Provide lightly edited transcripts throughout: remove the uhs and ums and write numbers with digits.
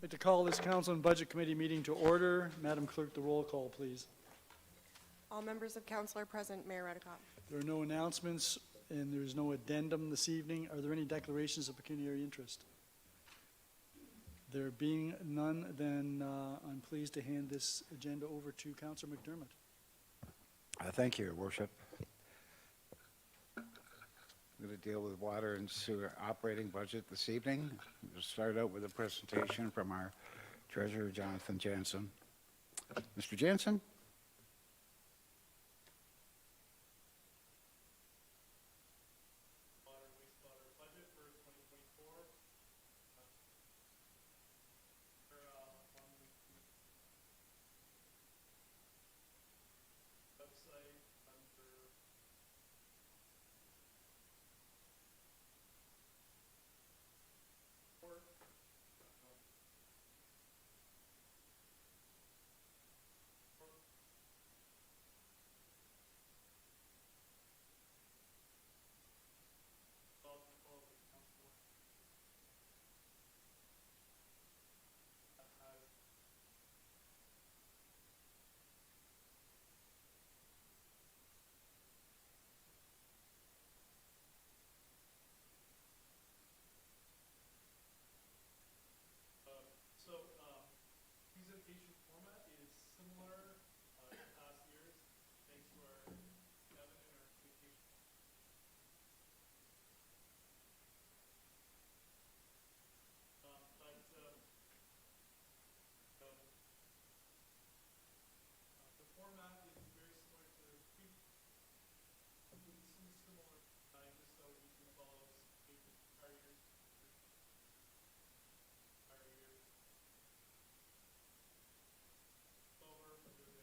I'd like to call this Council and Budget Committee meeting to order. Madam Clerk, the roll call, please. All members of council are present. Mayor Redekop. There are no announcements and there is no addendum this evening. Are there any declarations of pecuniary interest? There being none, then I'm pleased to hand this agenda over to Councillor McDermott. Thank you, Your Worship. I'm going to deal with water and sewer operating budget this evening. We'll start out with a presentation from our Treasurer, Jonathan Jansen. Mr. Jansen? Presentation format is similar to past years, thanks to our Kevin and our communication. The format is very similar to some similar just so we can follow prior years. Prior years. Over, there's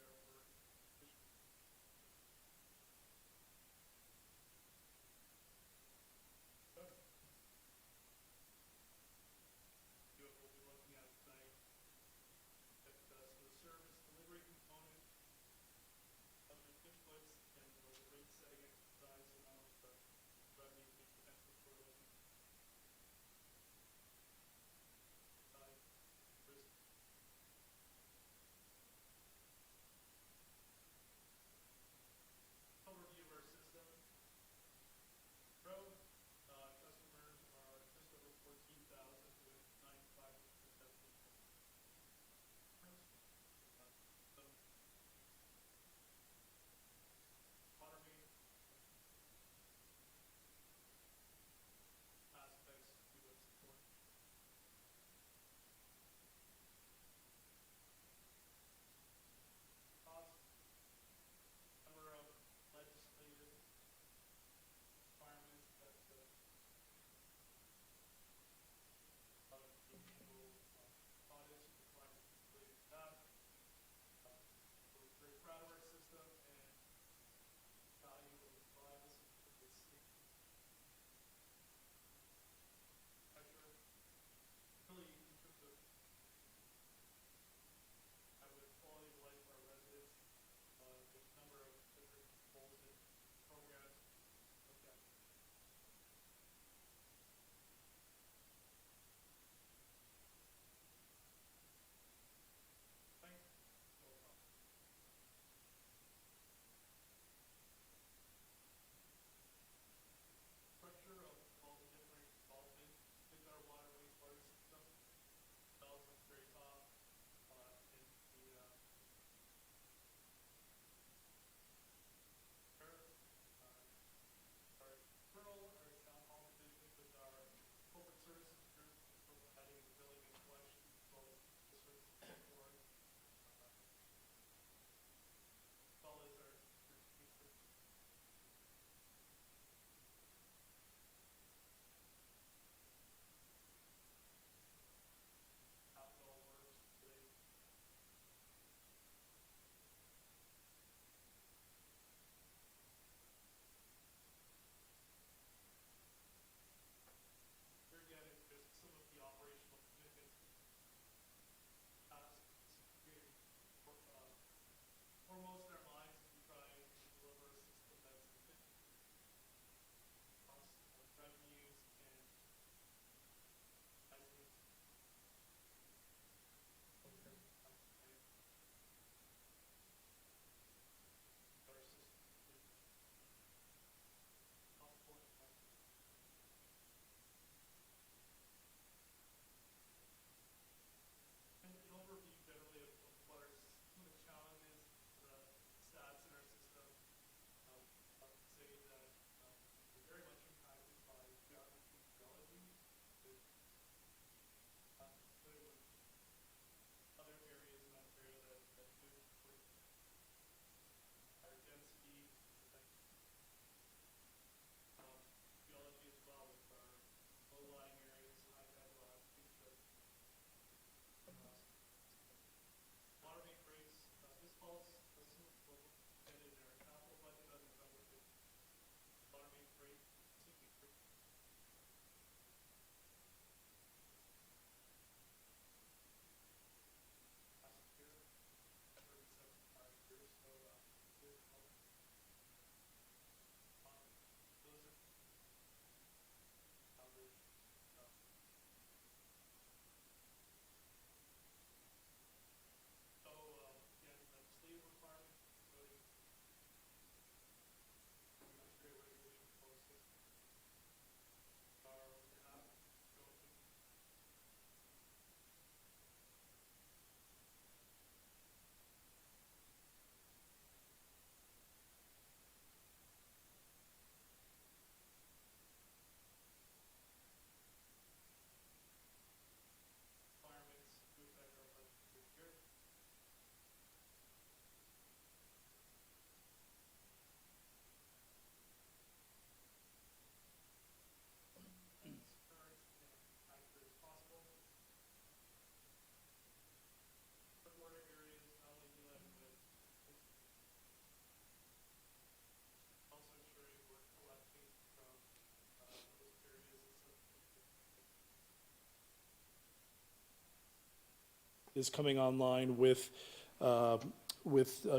is coming online with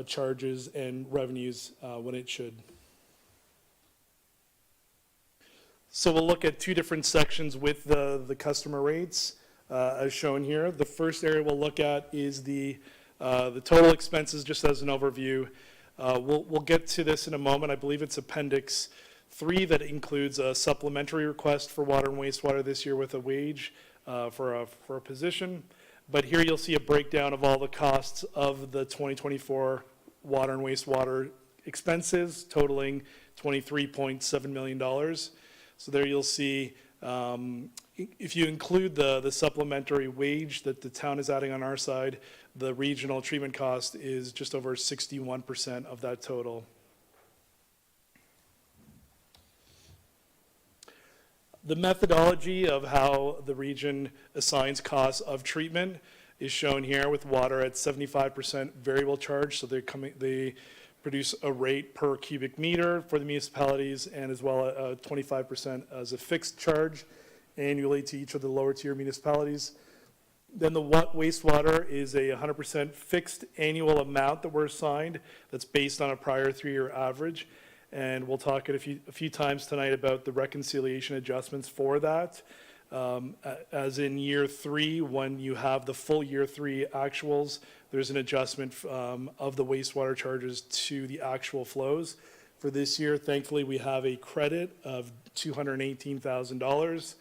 charges and revenues when it should. So we'll look at two different sections with the customer rates as shown here. The first area we'll look at is the total expenses, just as an overview. We'll get to this in a moment. I believe it's Appendix 3 that includes a supplementary request for water and wastewater this year with a wage for a position. But here you'll see a breakdown of all the costs of the 2024 water and wastewater expenses totaling $23.7 million. So there you'll see, if you include the supplementary wage that the town is adding on our side, the regional treatment cost is just over 61% of that total. The methodology of how the region assigns costs of treatment is shown here, with water at 75% variable charge. So they produce a rate per cubic meter for the municipalities, and as well 25% as a fixed charge annually to each of the lower tier municipalities. Then the wastewater is a 100% fixed annual amount that we're assigned that's based on a prior 3-year average. And we'll talk a few times tonight about the reconciliation adjustments for that. As in year 3, when you have the full year 3 actuals, there's an adjustment of the wastewater charges to the actual flows. For this year, thankfully, we have a credit of $218,000.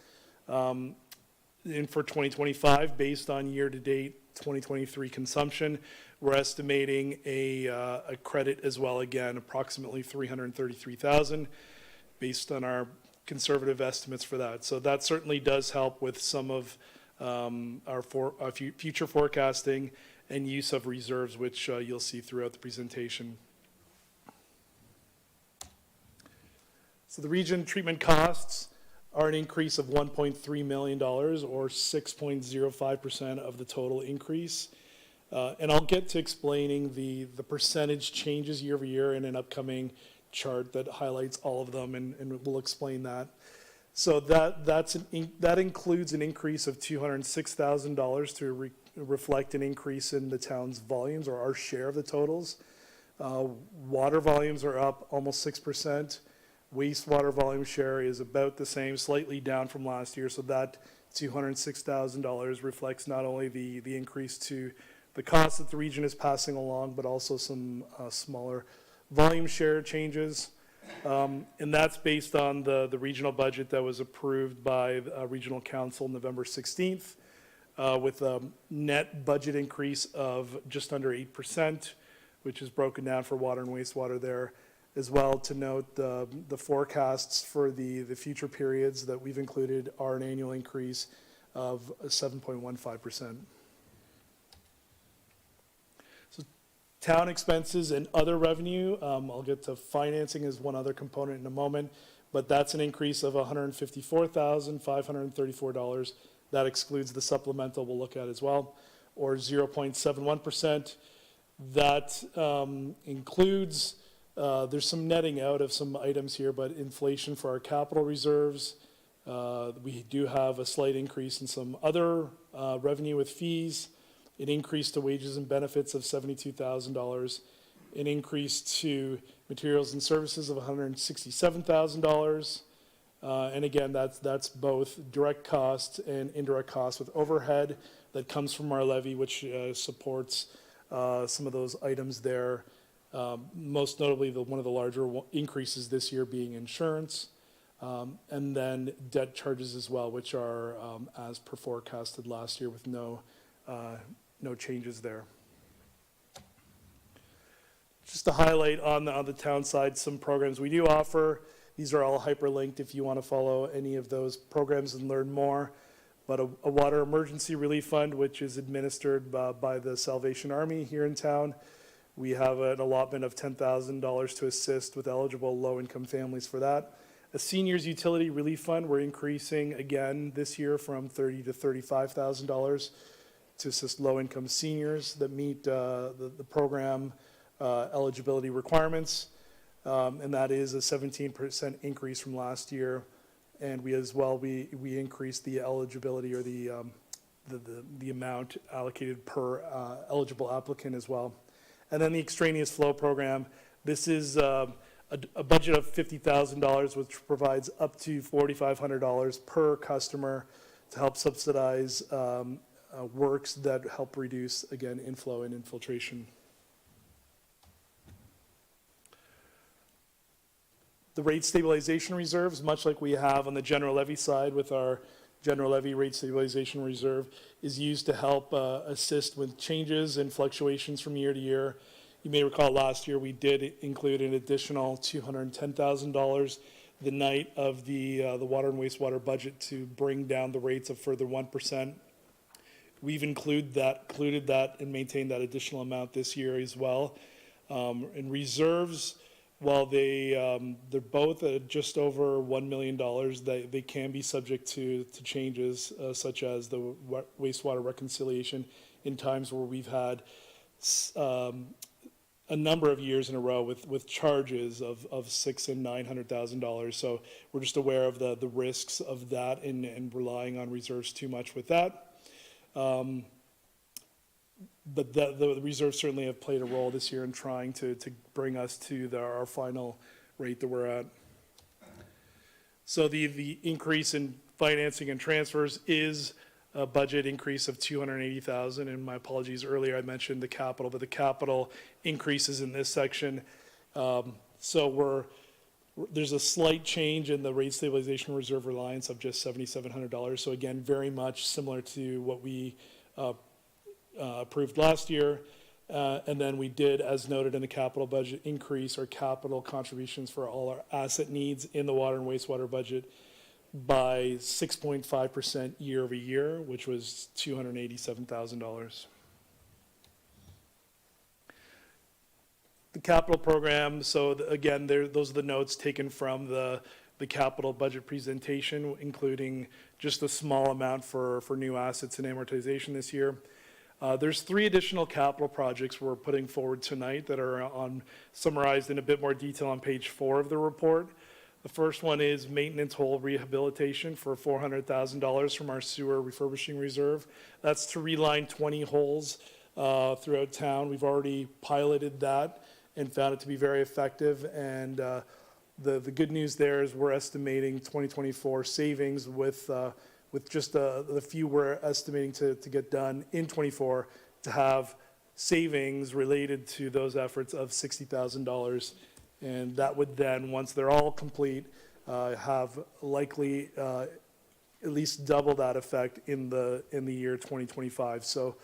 And for 2025, based on year-to-date 2023 consumption, we're estimating a credit as well, again, approximately $333,000, based on our conservative estimates for that. So that certainly does help with some of our future forecasting and use of reserves, which you'll see throughout the presentation. So the region treatment costs are an increase of $1.3 million, or 6.05% of the total increase. And I'll get to explaining the percentage changes year over year in an upcoming chart that highlights all of them, and we'll explain that. So that includes an increase of $206,000 to reflect an increase in the town's volumes, or our share of the totals. Water volumes are up almost 6%. Wastewater volume share is about the same, slightly down from last year. So that $206,000 reflects not only the increase to the cost that the region is passing along, but also some smaller volume share changes. And that's based on the regional budget that was approved by Regional Council November 16th, with a net budget increase of just under 8%, which is broken down for water and wastewater there. As well, to note, the forecasts for the future periods that we've included are an annual increase of 7.15%. So town expenses and other revenue, I'll get to financing as one other component in a moment, but that's an increase of $154,534. That excludes the supplemental we'll look at as well, or 0.71%. That includes there's some netting out of some items here, but inflation for our capital reserves. We do have a slight increase in some other revenue with fees, an increase to wages and benefits of $72,000, an increase to materials and services of $167,000. And again, that's both direct costs and indirect costs with overhead that comes from our levy, which supports some of those items there. Most notably, one of the larger increases this year being insurance, and then debt charges as well, which are as per forecasted last year with no changes there. Just to highlight on the town side some programs we do offer. These are all hyperlinked if you want to follow any of those programs and learn more. But a water emergency relief fund, which is administered by the Salvation Army here in town. We have an allotment of $10,000 to assist with eligible low-income families for that. A seniors utility relief fund, we're increasing again this year from $30,000 to $35,000 to assist low-income seniors that meet the program eligibility requirements. And that is a 17% increase from last year. And we increased the eligibility or the the amount allocated per eligible applicant as well. And then the extraneous flow program, this is a budget of $50,000, which provides up to $4,500 per customer to help subsidize works that help reduce, again, inflow and infiltration. The rate stabilization reserves, much like we have on the general levy side with our general levy rate stabilization reserve, is used to help assist with changes and fluctuations from year to year. You may recall last year we did include an additional $210,000 the night of the water and wastewater budget to bring down the rates a further 1%. We've included that and maintained that additional amount this year as well. And reserves, while they're both at just over $1 million, they can be subject to changes such as the wastewater reconciliation in times where we've had a number of years in a row with charges of $600,000 and $900,000. So we're just aware of the risks of that and relying on reserves too much with that. But the reserves certainly have played a role this year in trying to bring us to our final rate that we're at. So the increase in financing and transfers is a budget increase of $280,000. And my apologies, earlier I mentioned the capital, but the capital increases in this section. So there's a slight change in the rate stabilization reserve reliance of just $7,700. So again, very much similar to what we approved last year. And then we did, as noted in the capital budget, increase our capital contributions for all our asset needs in the water and wastewater budget by 6.5% year over year, which was $287,000. The capital program, so again, those are the notes taken from the capital budget presentation, including just a small amount for new assets and amortization this year. There's 3 additional capital projects we're putting forward tonight that are summarized in a bit more detail on page 4 of the report. The first one is maintenance hole rehabilitation for $400,000 from our sewer refurbishing reserve. That's to reline 20 holes throughout town. We've already piloted that and found it to be very effective. And the good news there is we're estimating 2024 savings with just the few we're estimating to get done in 24 to have savings related to those efforts of $60,000. And that would then, once they're all complete, have likely at least double that effect in the year 2025. So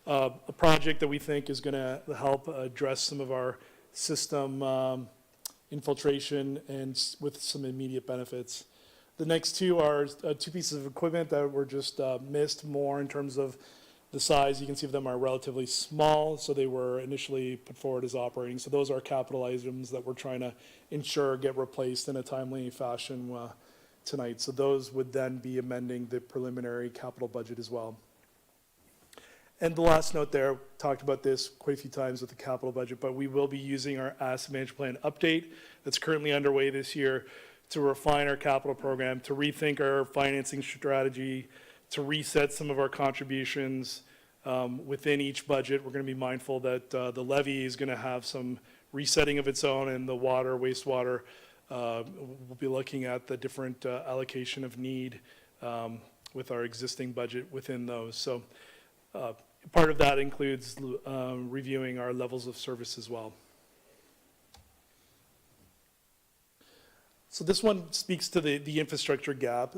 a project that we think is going to help address some of our system infiltration and with some immediate benefits. The next 2 are 2 pieces of equipment that were just missed more in terms of the size. You can see of them are relatively small, so they were initially put forward as operating. So those are capital items that we're trying to ensure get replaced in a timely fashion tonight. So those would then be amending the preliminary capital budget as well. And the last note there, talked about this quite a few times with the capital budget, but we will be using our asset management plan update that's currently underway this year to refine our capital program, to rethink our financing strategy, to reset some of our contributions within each budget. We're going to be mindful that the levy is going to have some resetting of its own, and the water, wastewater, we'll be looking at the different allocation of need with our existing budget within those. So part of that includes reviewing our levels of service as well. So this one speaks to the infrastructure gap.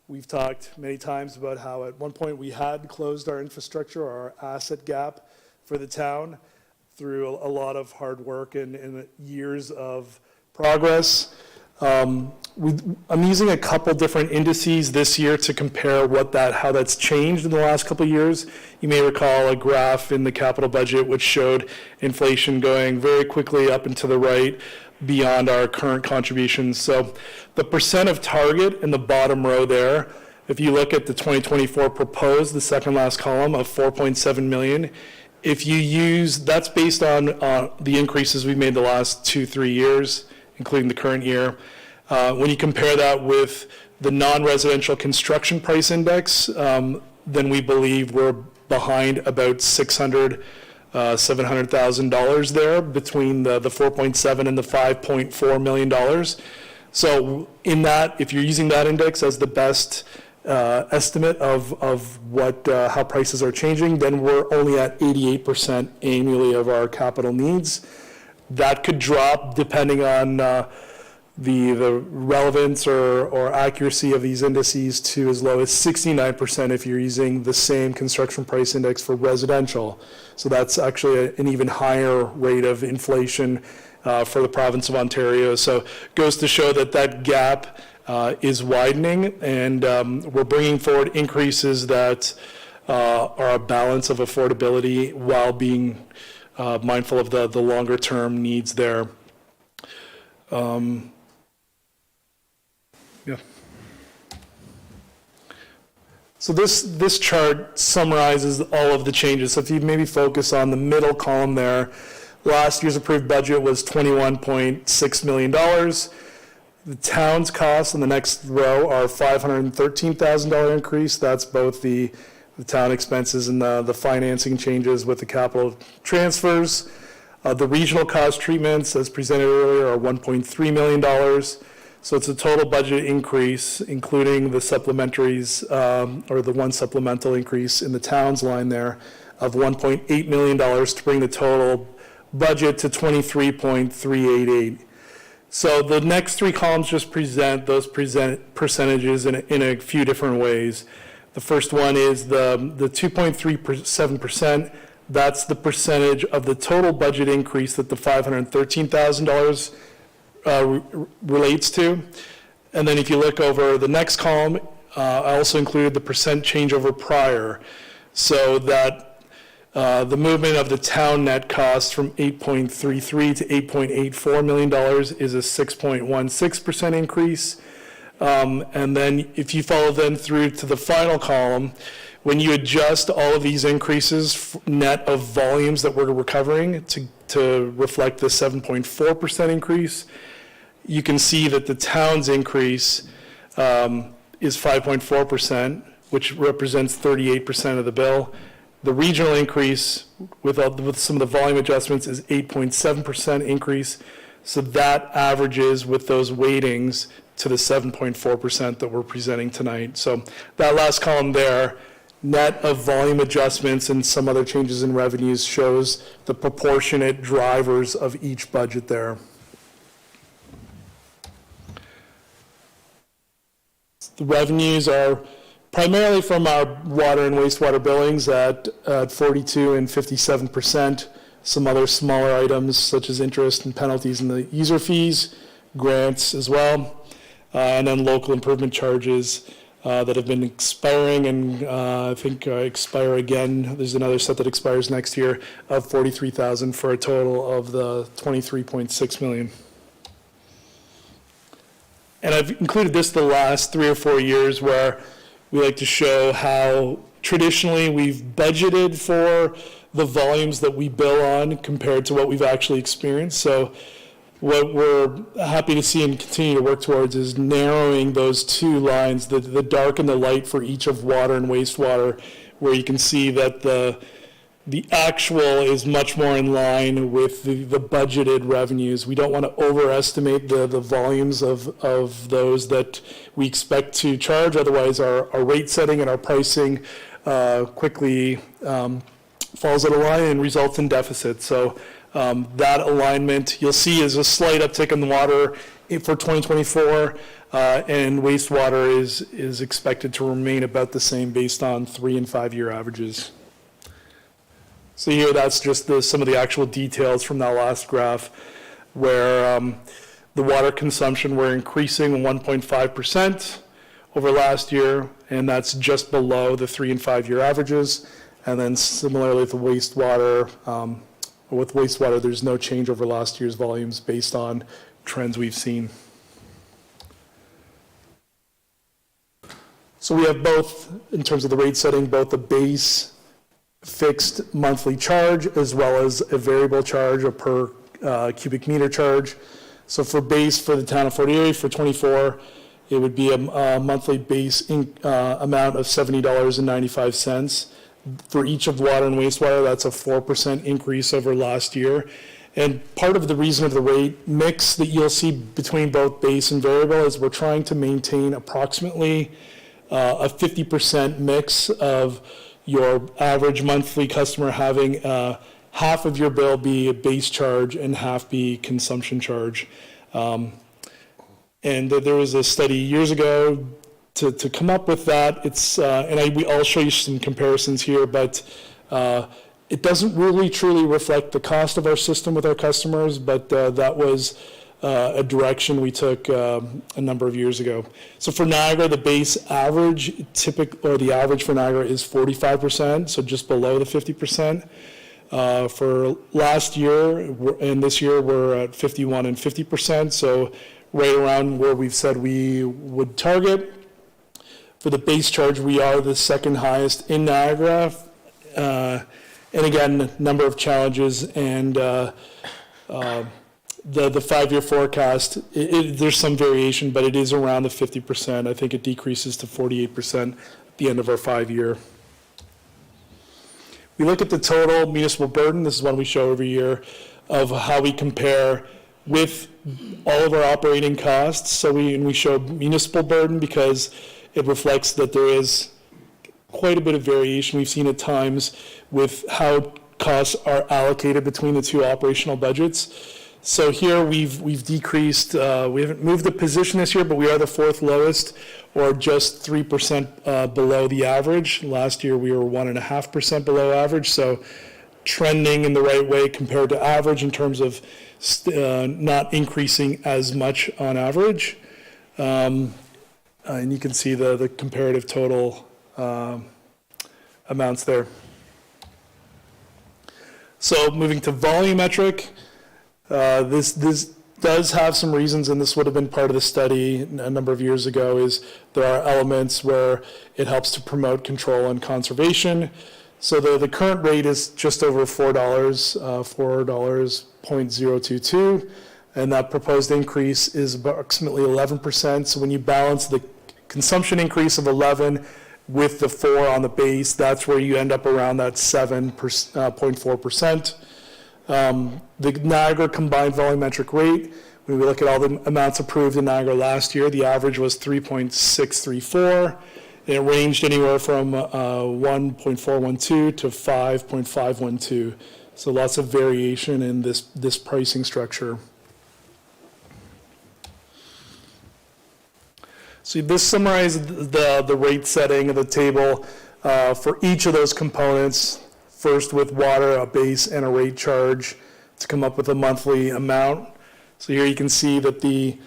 We've talked many times about how at one point we had closed our infrastructure, our asset gap for the town through a lot of hard work and years of progress. I'm using a couple different indices this year to compare how that's changed in the last couple of years. You may recall a graph in the capital budget which showed inflation going very quickly up and to the right beyond our current contributions. So the percent of target in the bottom row there, if you look at the 2024 proposed, the second last column of 4.7 million, if you use, that's based on the increases we've made the last 2-3 years, including the current year. When you compare that with the non-residential construction price index, then we believe we're behind about $700,000 there between the 4.7 and the $5.4 million. So in that, if you're using that index as the best estimate of what how prices are changing, then we're only at 88% annually of our capital needs. That could drop depending on the relevance or accuracy of these indices to as low as 69% if you're using the same construction price index for residential. So that's actually an even higher rate of inflation for the province of Ontario. So it goes to show that that gap is widening, and we're bringing forward increases that are a balance of affordability while being mindful of the longer term needs there. Yeah. So this chart summarizes all of the changes. So if you maybe focus on the middle column there, last year's approved budget was $21.6 million. The town's costs on the next row are $513,000 increase. That's both the town expenses and the financing changes with the capital transfers. The regional cost treatments, as presented earlier, are $1.3 million. So it's a total budget increase, including the supplementaries, or the one supplemental increase in the town's line there, of $1.8 million to bring the total budget to $23.388. So the next three columns just present those percentages in a few different ways. The first one is the 2.37%. That's the percentage of the total budget increase that the $513,000 relates to. And then if you look over the next column, I also included the percent change over prior, so that the movement of the town net cost from $8.33 to $8.84 million is a 6.16% increase. And then if you follow then through to the final column, when you adjust all of these increases net of volumes that we're recovering to reflect the 7.4% increase, you can see that the town's increase is 5.4%, which represents 38% of the bill. The regional increase with some of the volume adjustments is 8.7% increase. So that averages with those weightings to the 7.4% that we're presenting tonight. So that last column there, net of volume adjustments and some other changes in revenues, shows the proportionate drivers of each budget there. The revenues are primarily from our water and wastewater billings at 42 and 57%. Some other smaller items such as interest and penalties and the user fees, grants as well, and then local improvement charges that have been expiring and I think expire again. There's another set that expires next year of $43,000 for a total of the $23.6 million. And I've included this the last 3 or 4 years where we like to show how traditionally we've budgeted for the volumes that we bill on compared to what we've actually experienced. So what we're happy to see and continue to work towards is narrowing those two lines, the dark and the light for each of water and wastewater, where you can see that the actual is much more in line with the budgeted revenues. We don't want to overestimate the volumes of those that we expect to charge. Otherwise, our rate setting and our pricing quickly falls out of line and results in deficit. So that alignment, you'll see, is a slight uptick in the water for 2024, and wastewater is expected to remain about the same based on 3 and 5 year averages. So here, that's just some of the actual details from that last graph, where the water consumption, we're increasing 1.5% over last year, and that's just below the 3 and 5 year averages. And then similarly with the wastewater, there's no change over last year's volumes based on trends we've seen. So we have both, in terms of the rate setting, both the base fixed monthly charge as well as a variable charge, a per cubic meter charge. So for base for the town of Fort Erie for 24, it would be a monthly base amount of $70.95. For each of water and wastewater, that's a 4% increase over last year. And part of the reason of the rate mix that you'll see between both base and variable is we're trying to maintain approximately a 50% mix of your average monthly customer having half of your bill be a base charge and half be consumption charge. And there was a study years ago to come up with that. It's I'll show you some comparisons here, but it doesn't really truly reflect the cost of our system with our customers, but that was a direction we took a number of years ago. So for Niagara, the base average, the average for Niagara is 45%, so just below the 50%. For last year and this year, we're at 51 and 50%, so right around where we've said we would target. For the base charge, we are the second highest in Niagara. And again, number of challenges, and the 5-year forecast, there's some variation, but it is around the 50%. I think it decreases to 48% at the end of our 5-year. We look at the total municipal burden. This is one we show every year of how we compare with all of our operating costs. So we show municipal burden because it reflects that there is quite a bit of variation we've seen at times with how costs are allocated between the two operational budgets. So here we've decreased, we haven't moved the position this year, but we are the 4th lowest, or just 3% below the average. Last year we were 1.5% below average, so trending in the right way compared to average in terms of not increasing as much on average. And you can see the comparative total amounts there. So moving to volumetric, this does have some reasons, and this would have been part of the study a number of years ago, is there are elements where it helps to promote control and conservation. So the current rate is just over $4, $4.022, and that proposed increase is approximately 11%. So when you balance the consumption increase of 11 with the 4 on the base, that's where you end up around that 7.4%. The Niagara combined volumetric rate, when we look at all the amounts approved in Niagara last year, the average was 3.634, and it ranged anywhere from 1.412 to 5.512. So lots of variation in this pricing structure. So this summarizes the rate setting of the table for each of those components. First with water, a base and a rate charge to come up with a monthly amount. So here you can see that the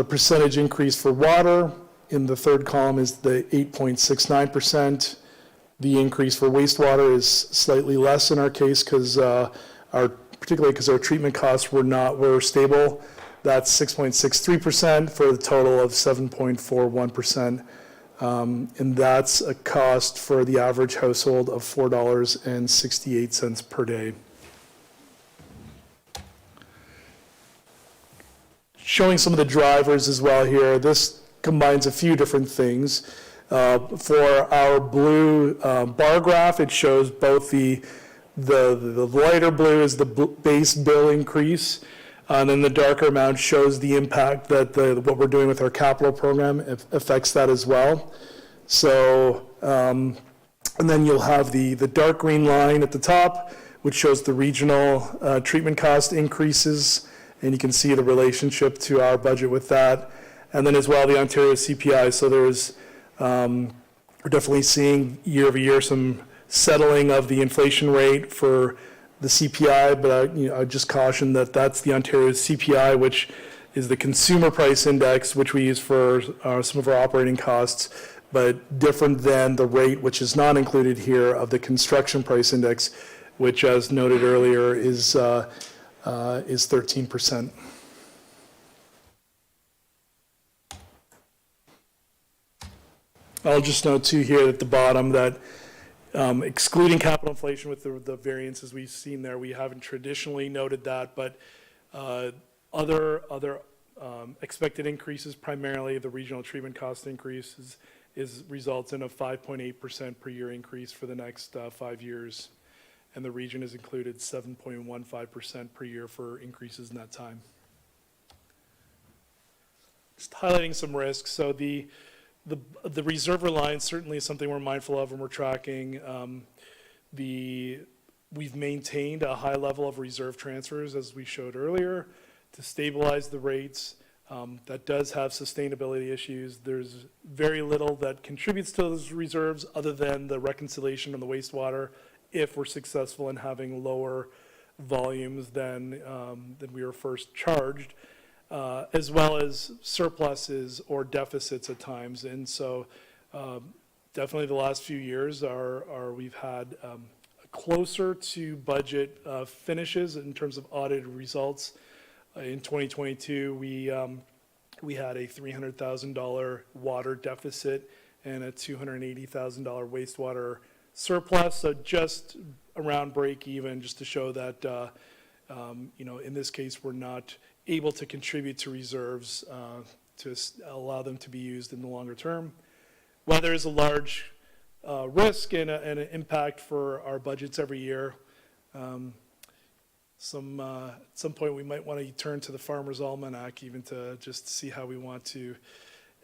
percentage increase for water in the third column is the 8.69%. The increase for wastewater is slightly less in our case because particularly because our treatment costs were stable. That's 6.63% for the total of 7.41%. And that's a cost for the average household of $4.68 per day. Showing some of the drivers as well here. This combines a few different things. For our blue bar graph, it shows both the lighter blue is the base bill increase, and then the darker amount shows the impact that what we're doing with our capital program affects that as well. So, and then you'll have the dark green line at the top, which shows the regional treatment cost increases, and you can see the relationship to our budget with that. And then as well, the Ontario CPI. So there's, we're definitely seeing year over year some settling of the inflation rate for the CPI, but I just caution that that's the Ontario CPI, which is the consumer price index, which we use for some of our operating costs, but different than the rate, which is not included here, of the construction price index, which, as noted earlier, is 13%. I'll just note too here at the bottom that excluding capital inflation with the variances we've seen there, we haven't traditionally noted that, but other expected increases, primarily the regional treatment cost increases, results in a 5.8% per year increase for the next 5 years. And the region has included 7.15% per year for increases in that time. Just highlighting some risks. So the reserve reliance certainly is something we're mindful of and we're tracking. We've maintained a high level of reserve transfers, as we showed earlier, to stabilize the rates. That does have sustainability issues. There's very little that contributes to those reserves other than the reconciliation on the wastewater if we're successful in having lower volumes than we were first charged, as well as surpluses or deficits at times. And so definitely the last few years we've had closer to budget finishes in terms of audited results. In 2022, we had a $300,000 water deficit and a $280,000 wastewater surplus, so just around break even, just to show that, in this case, we're not able to contribute to reserves to allow them to be used in the longer term. Weather is a large risk and an impact for our budgets every year. At some point, we might want to turn to the Farmer's Almanac even to just see how we want to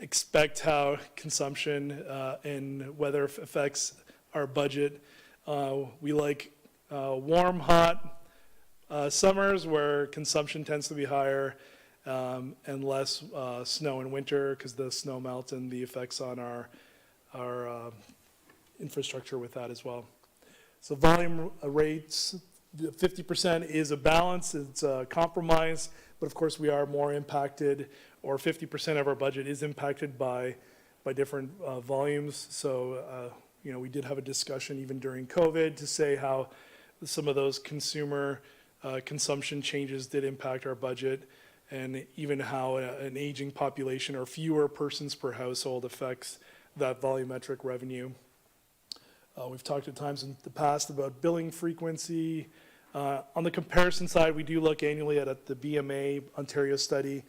expect how consumption and weather affects our budget. We like warm, hot summers where consumption tends to be higher and less snow in winter because the snow melt and the effects on our infrastructure with that as well. So volume rates, 50% is a balance, it's a compromise, but of course we are more impacted, or 50% of our budget is impacted by different volumes. So, we did have a discussion even during COVID to say how some of those consumer consumption changes did impact our budget, and even how an aging population or fewer persons per household affects that volumetric revenue. We've talked at times in the past about billing frequency. On the comparison side, we do look annually at the BMA Ontario study.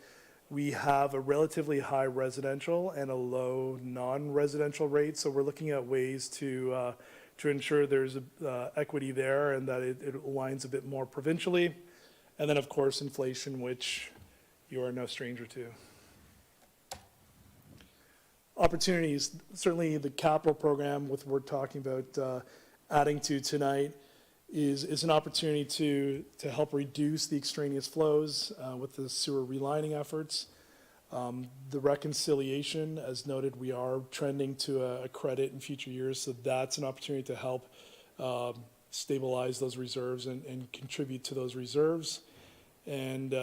We have a relatively high residential and a low non-residential rate, so we're looking at ways to ensure there's equity there and that it aligns a bit more provincially. And then, of course, inflation, which you are no stranger to. Opportunities, certainly the capital program, with we're talking about adding to tonight, is an opportunity to help reduce the extraneous flows with the sewer relining efforts. The reconciliation, as noted, we are trending to a credit in future years, so that's an opportunity to help stabilize those reserves and contribute to those reserves. And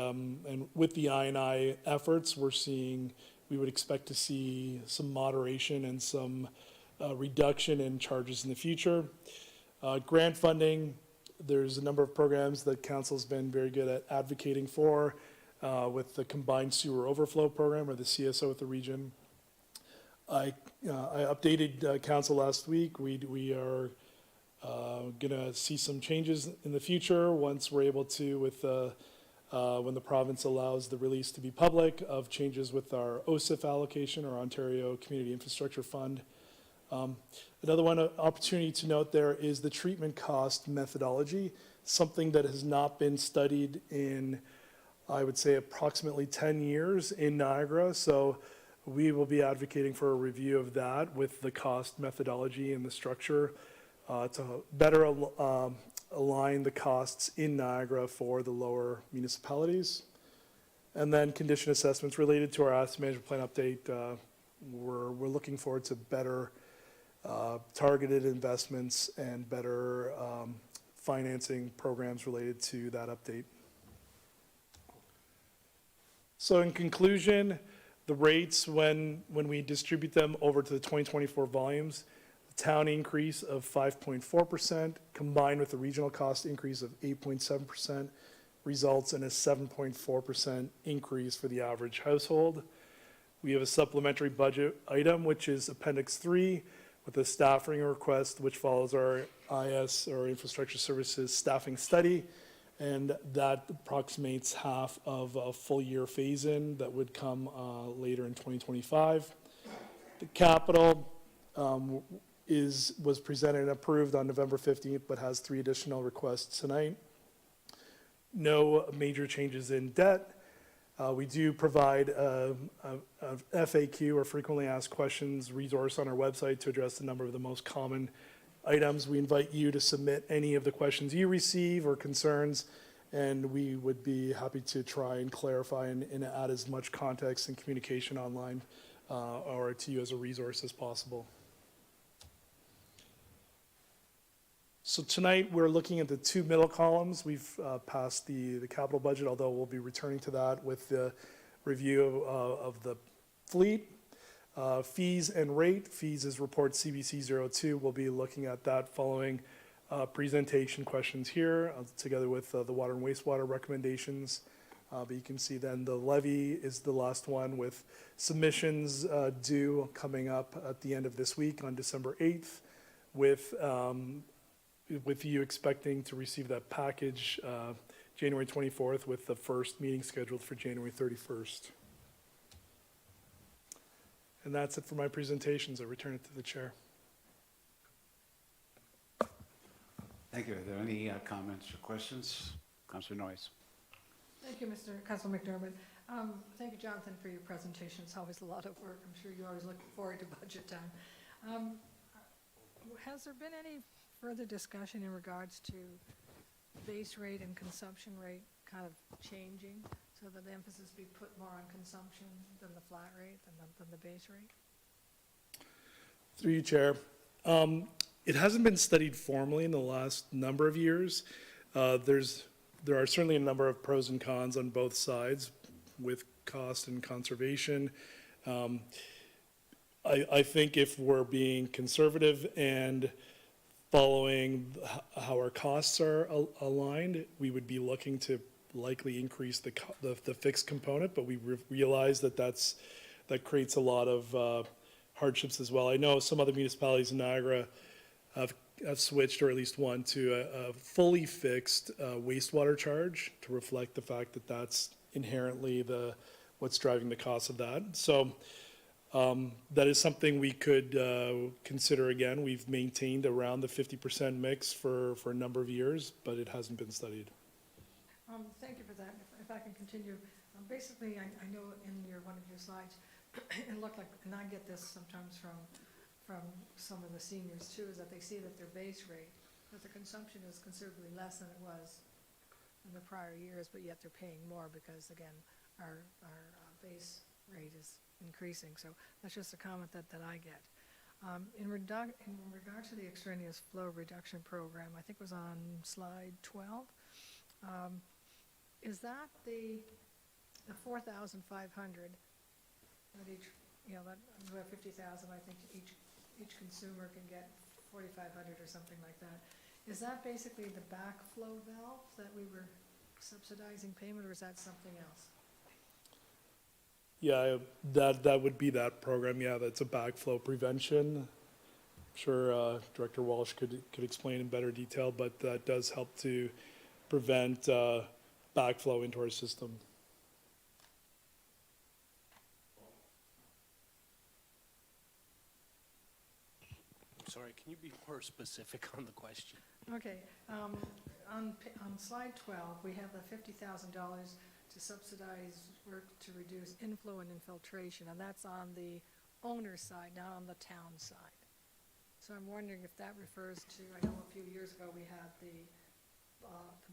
with the I&I efforts, we would expect to see some moderation and some reduction in charges in the future. Grant funding, there's a number of programs that Council's been very good at advocating for with the Combined Sewer Overflow Program, or the CSO with the region. I updated Council last week. We are going to see some changes in the future once we're able to, when the province allows the release to be public, of changes with our OSIF allocation, or Ontario Community Infrastructure Fund. Another opportunity to note there is the treatment cost methodology, something that has not been studied in, I would say, approximately 10 years in Niagara. So we will be advocating for a review of that with the cost methodology and the structure to better align the costs in Niagara for the lower municipalities. And then condition assessments related to our asset management plan update. We're looking forward to better targeted investments and better financing programs related to that update. So in conclusion, the rates, when we distribute them over to the 2024 volumes, the town increase of 5.4% combined with the regional cost increase of 8.7% results in a 7.4% increase for the average household. We have a supplementary budget item, which is Appendix 3, with a staffing request, which follows our IS, or Infrastructure Services, staffing study. and that approximates half of a full year phase-in that would come later in 2025. The capital was presented and approved on November 15th, but has 3 additional requests tonight. No major changes in debt. We do provide a FAQ, or frequently asked questions, resource on our website to address a number of the most common items. We invite you to submit any of the questions you receive or concerns, and we would be happy to try and clarify and add as much context and communication online or to you as a resource as possible. So tonight, we're looking at the 2 middle columns. We've passed the capital budget, although we'll be returning to that with the review of the fleet. Fees and rate. Fees is report CBC 02. We'll be looking at that following presentation questions here, together with the water and wastewater recommendations. But you can see then the levy is the last one, with submissions due coming up at the end of this week on December 8th, with you expecting to receive that package January 24th, with the first meeting scheduled for January 31st. And that's it for my presentations. I return it to the chair. Thank you. Are there any comments or questions? Councillor Noyes. Thank you, Councillor McDermott. Thank you, Jonathan, for your presentation. It's always a lot of work. I'm sure you're always looking forward to budget time. Has there been any further discussion in regards to base rate and consumption rate kind of changing, so that the emphasis be put more on consumption than the flat rate, than the base rate? Through you, Chair. It hasn't been studied formally in the last number of years. There are certainly a number of pros and cons on both sides with cost and conservation. I think if we're being conservative and following how our costs are aligned, we would be looking to likely increase the fixed component, but we realize that that creates a lot of hardships as well. I know some other municipalities in Niagara have switched, or at least one, to a fully fixed wastewater charge to reflect the fact that that's inherently what's driving the cost of that. So that is something we could consider again. We've maintained around the 50% mix for a number of years, but it hasn't been studied. Thank you for that. If I can continue, basically, I know in one of your slides, it looked like, and I get this sometimes from some of the seniors too, is that they see that their base rate, that the consumption is considerably less than it was in the prior years, but yet they're paying more because, again, our base rate is increasing. So that's just a comment that I get. In regard to the extraneous flow reduction program, I think it was on slide 12. Is that the 4,500 that each, that we have 50,000, I think each consumer can get 4,500 or something like that. Is that basically the backflow valve that we were subsidizing payment, or is that something else? Yeah, that would be that program. Yeah, that's a backflow prevention. I'm sure Director Walsh could explain in better detail, but that does help to prevent backflow into our system. Sorry, can you be more specific on the question? Okay, on slide 12, we have the $50,000 to subsidize work to reduce inflow and infiltration, and that's on the owner's side, not on the town side. So I'm wondering if that refers to, I know a few years ago we had the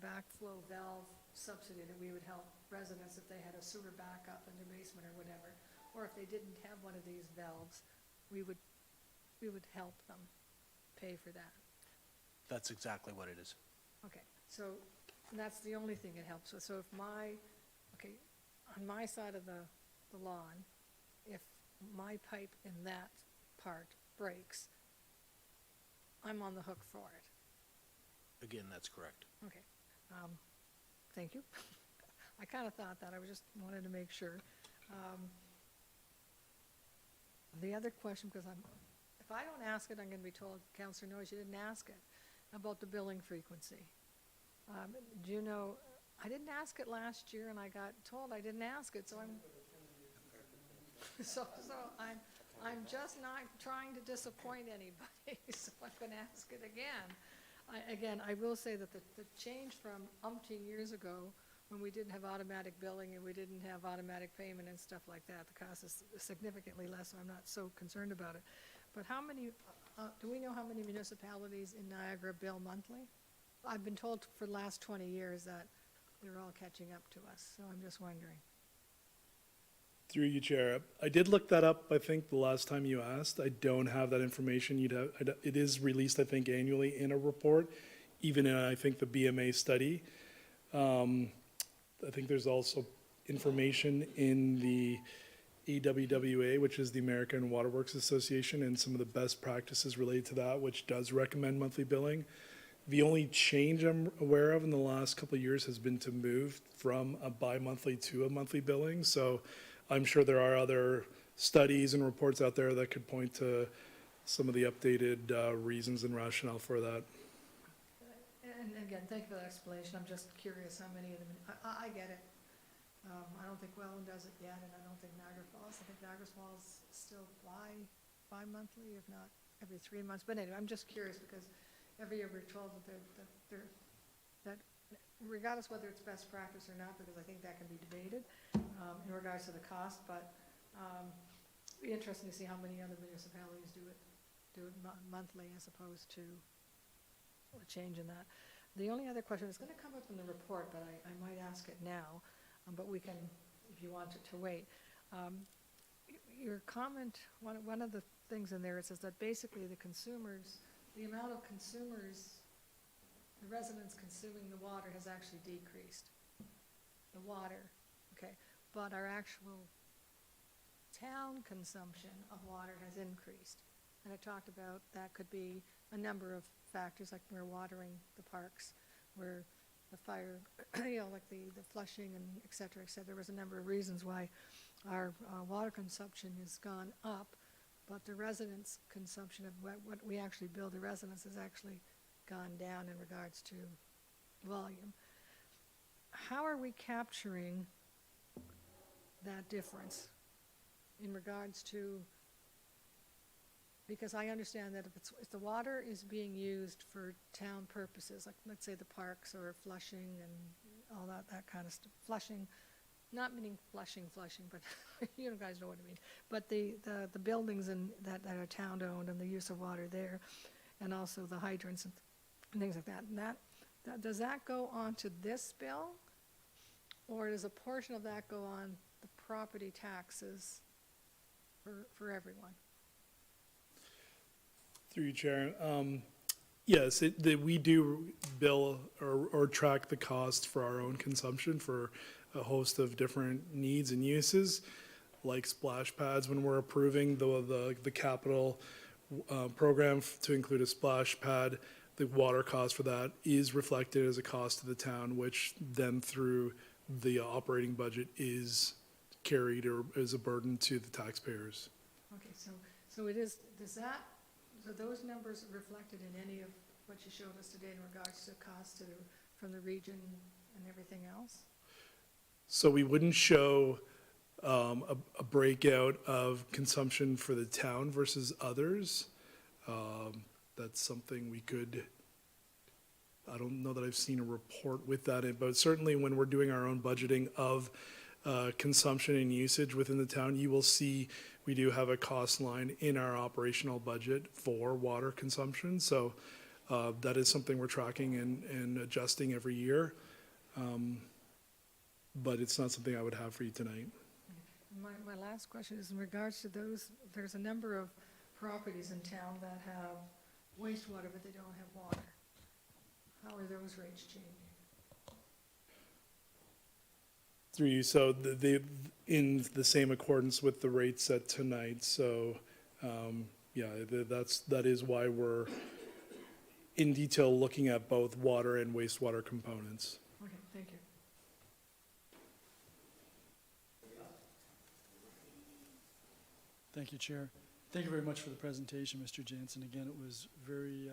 backflow valve subsidy that we would help residents if they had a sewer backup in their basement or whatever, or if they didn't have one of these valves, we would help them pay for that. That's exactly what it is. Okay, so that's the only thing it helps with. So if on my side of the lawn, if my pipe in that part breaks, I'm on the hook for it. Again, that's correct. Okay, thank you. I kind of thought that. I just wanted to make sure. The other question, because if I don't ask it, I'm going to be told, Councillor Noyes, you didn't ask it, about the billing frequency. Do you know, I didn't ask it last year, and I got told I didn't ask it, so I'm, so I'm just not trying to disappoint anybody, so I'm gonna ask it again. Again, I will say that the change from umpteen years ago, when we didn't have automatic billing and we didn't have automatic payment and stuff like that, the cost is significantly less, so I'm not so concerned about it. But how many, do we know how many municipalities in Niagara bill monthly? I've been told for the last 20 years that they're all catching up to us, so I'm just wondering. Through you, Chair. I did look that up, I think, the last time you asked. I don't have that information. It is released, I think, annually in a report, even in, I think, the BMA study. I think there's also information in the AWWA, which is the American Waterworks Association, and some of the best practices related to that, which does recommend monthly billing. The only change I'm aware of in the last couple of years has been to move from a bi-monthly to a monthly billing. So I'm sure there are other studies and reports out there that could point to some of the updated reasons and rationale for that. And again, thank you for that explanation. I'm just curious how many of them, I get it. I don't think Welland does it yet, and I don't think Niagara Falls. I think Niagara Falls still bi-monthly, if not every 3 months. But anyway, I'm just curious because every year we're told that regardless whether it's best practice or not, because I think that can be debated in regards to the cost, but it'd be interesting to see how many other municipalities do it monthly as opposed to a change in that. The only other question is going to come up in the report, but I might ask it now, but we can, if you want to wait. Your comment, one of the things in there, it says that basically the amount of consumers, the residents consuming the water has actually decreased. The water, okay, but our actual town consumption of water has increased. And it talked about that could be a number of factors, like we're watering the parks, where the fire, like the flushing and et cetera, et cetera. There was a number of reasons why our water consumption has gone up, but the residents' consumption of what we actually bill the residents has actually gone down in regards to volume. How are we capturing that difference in regards to, because I understand that if the water is being used for town purposes, like let's say the parks or flushing and all that kind of stuff, flushing, not meaning flushing, but you guys know what I mean. But the buildings that are town owned and the use of water there, and also the hydrants and things like that. And that does that go on to this bill, or does a portion of that go on the property taxes for everyone? Through you, Chair. Yes, we do bill or track the cost for our own consumption for a host of different needs and uses, like splash pads when we're approving the capital program to include a splash pad. The water cost for that is reflected as a cost to the town, which then through the operating budget is carried or is a burden to the taxpayers. Okay, so it is, are those numbers reflected in any of what you showed us today in regards to cost from the region and everything else? So we wouldn't show a breakout of consumption for the town versus others. That's something we could, I don't know that I've seen a report with that in, but certainly when we're doing our own budgeting of consumption and usage within the town, you will see we do have a cost line in our operational budget for water consumption. So that is something we're tracking and adjusting every year. But it's not something I would have for you tonight. My last question is in regards to those, there's a number of properties in town that have wastewater, but they don't have water. How are those rates changing? Through you, so in the same accordance with the rates set tonight. So, yeah, that is why we're in detail looking at both water and wastewater components. Okay, thank you. Thank you, Chair. Thank you very much for the presentation, Mr. Jansen. Again, it was very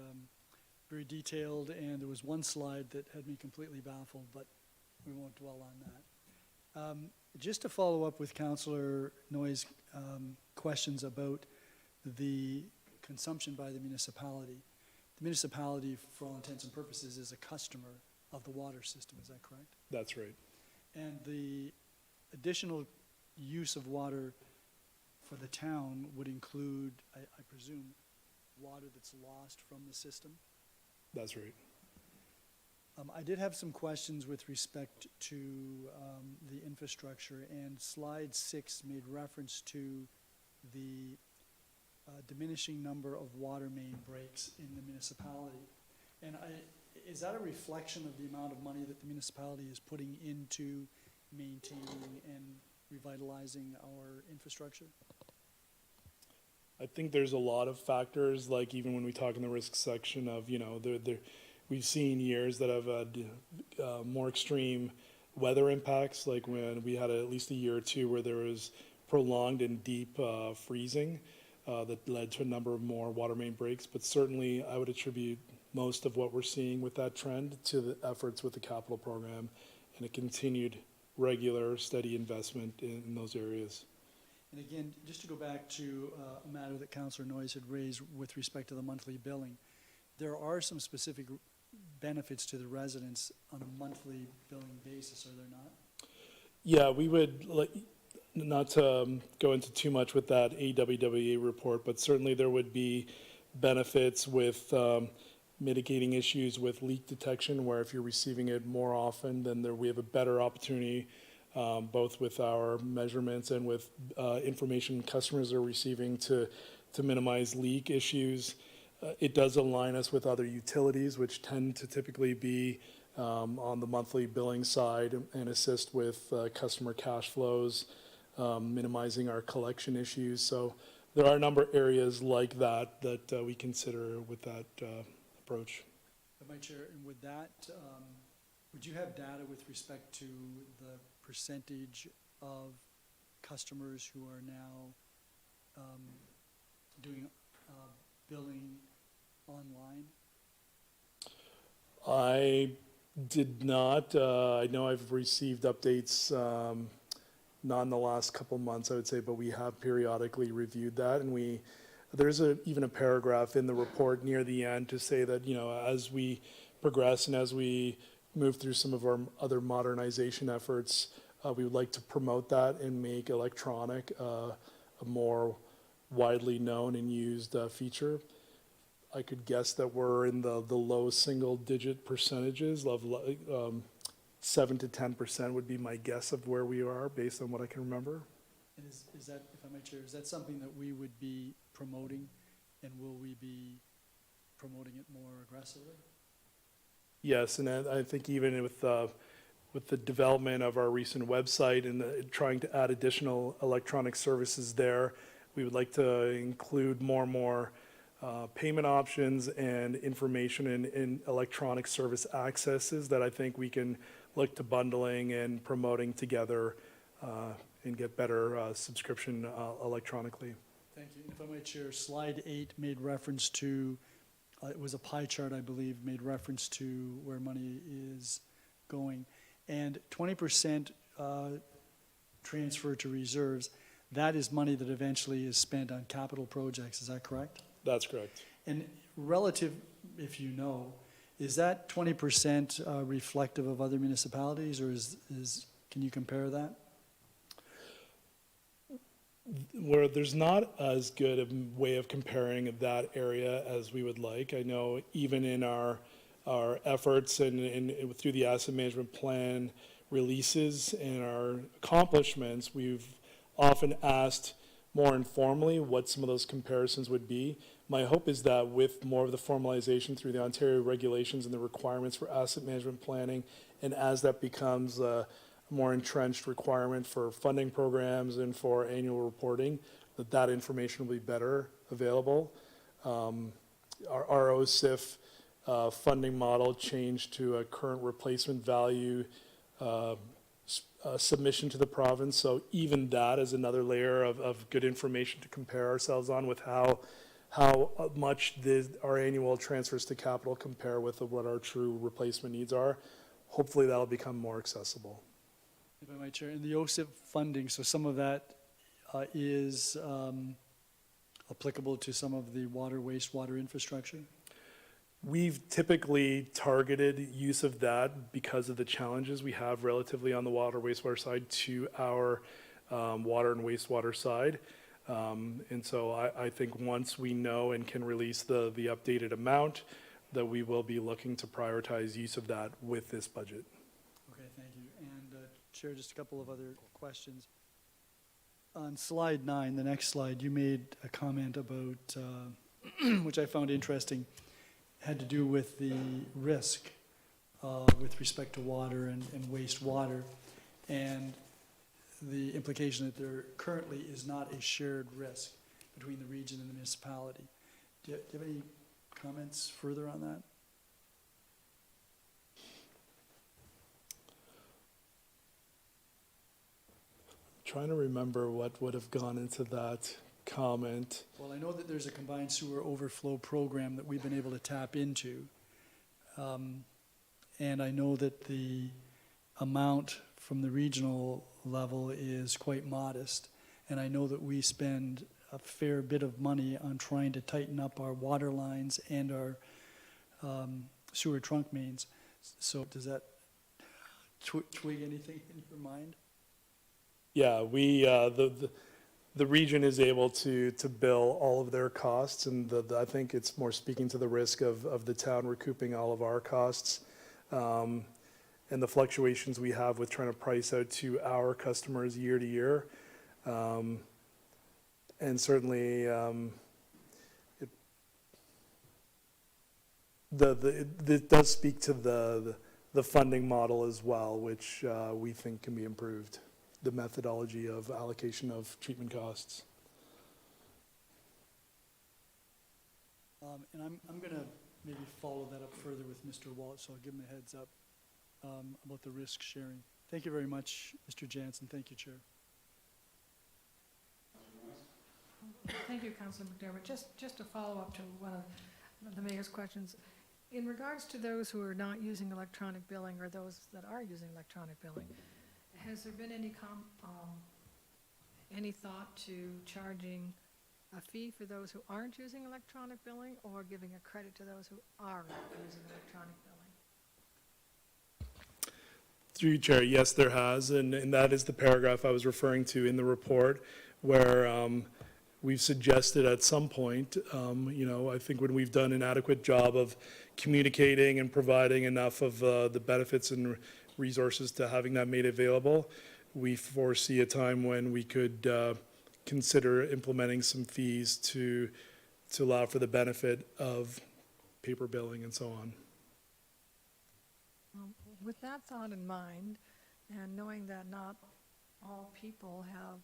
very detailed, and there was one slide that had me completely baffled, but we won't dwell on that. Just to follow up with Councillor Noyes' questions about the consumption by the municipality. The municipality, for all intents and purposes, is a customer of the water system, is that correct? That's right. And the additional use of water for the town would include, I presume, water that's lost from the system? That's right. I did have some questions with respect to the infrastructure, and slide 6 made reference to the diminishing number of water main breaks in the municipality. And is that a reflection of the amount of money that the municipality is putting into maintaining and revitalizing our infrastructure? I think there's a lot of factors, like even when we talk in the risk section of, you know, we've seen years that have had more extreme weather impacts, like when we had at least a year or two where there was prolonged and deep freezing that led to a number of more water main breaks. But certainly I would attribute most of what we're seeing with that trend to the efforts with the capital program and a continued regular, steady investment in those areas. And again, just to go back to a matter that Councillor Noyes had raised with respect to the monthly billing, there are some specific benefits to the residents on a monthly billing basis, are there not? Yeah, we would like not to go into too much with that AWWA report, but certainly there would be benefits with mitigating issues with leak detection, where if you're receiving it more often, then we have a better opportunity, both with our measurements and with information customers are receiving to minimize leak issues. It does align us with other utilities, which tend to typically be on the monthly billing side and assist with customer cash flows, minimizing our collection issues. So there are a number of areas like that that we consider with that approach. My Chair, and with that, would you have data with respect to the percentage of customers who are now doing billing online? I did not. I know I've received updates, not in the last couple months, I would say, but we have periodically reviewed that, and there's even a paragraph in the report near the end to say that, you know, as we progress and as we move through some of our other modernization efforts, we would like to promote that and make electronic a more widely known and used feature. I could guess that we're in the low single-digit percentages of 7 to 10% would be my guess of where we are based on what I can remember. And is that, if I may, Chair, is that something that we would be promoting, and will we be promoting it more aggressively? Yes, and I think even with the development of our recent website and trying to add additional electronic services there, we would like to include more and more payment options and information in electronic service accesses that I think we can look to bundling and promoting together and get better subscription electronically. Thank you. If I might, Chair, slide 8 made reference to, it was a pie chart, I believe, made reference to where money is going. And 20% transfer to reserves, that is money that eventually is spent on capital projects, is that correct? That's correct. And relative, if you know, is that 20% reflective of other municipalities, or can you compare that? Where there's not as good a way of comparing that area as we would like. I know even in our efforts and through the asset management plan releases and our accomplishments, we've often asked more informally what some of those comparisons would be. My hope is that with more of the formalization through the Ontario regulations and the requirements for asset management planning, and as that becomes a more entrenched requirement for funding programs and for annual reporting, that information will be better available. Our ROSIF funding model changed to a current replacement value submission to the province. So even that is another layer of good information to compare ourselves on with how how much our annual transfers to capital compare with what our true replacement needs are. Hopefully that'll become more accessible. If I might, Chair, in the OSIP funding, so some of that is applicable to some of the water, wastewater infrastructure? We've typically targeted use of that because of the challenges we have relatively on the water wastewater side to our water and wastewater side. And so I think once we know and can release the updated amount, that we will be looking to prioritize use of that with this budget. Okay, thank you. And Chair, just a couple of other questions. On slide 9, the next slide, you made a comment about, which I found interesting, had to do with the risk with respect to water and wastewater, and the implication that there currently is not a shared risk between the region and the municipality. Do you have any comments further on that? Trying to remember what would have gone into that comment. Well, I know that there's a combined sewer overflow program that we've been able to tap into. And I know that the amount from the regional level is quite modest. And I know that we spend a fair bit of money on trying to tighten up our water lines and our sewer trunk mains. So does that twig anything in your mind? Yeah, we, the region is able to bill all of their costs, and I think it's more speaking to the risk of the town recouping all of our costs. And the fluctuations we have with trying to price out to our customers year to year. And certainly, it does speak to the funding model as well, which we think can be improved. The methodology of allocation of treatment costs. And I'm going to maybe follow that up further with Mr. Waltz, so I'll give him a heads up about the risk sharing. Thank you very much, Mr. Jansen. Thank you, Chair. Thank you, Councillor McDermott. Just to follow up to one of the mayor's questions, in regards to those who are not using electronic billing or those that are using electronic billing, has there been any thought to charging a fee for those who aren't using electronic billing, or giving a credit to those who are using electronic billing? Through you, Chair, yes, there has, and that is the paragraph I was referring to in the report, where we've suggested at some point, I think when we've done an adequate job of communicating and providing enough of the benefits and resources to having that made available, we foresee a time when we could consider implementing some fees to allow for the benefit of paper billing and so on. With that thought in mind, and knowing that not all people have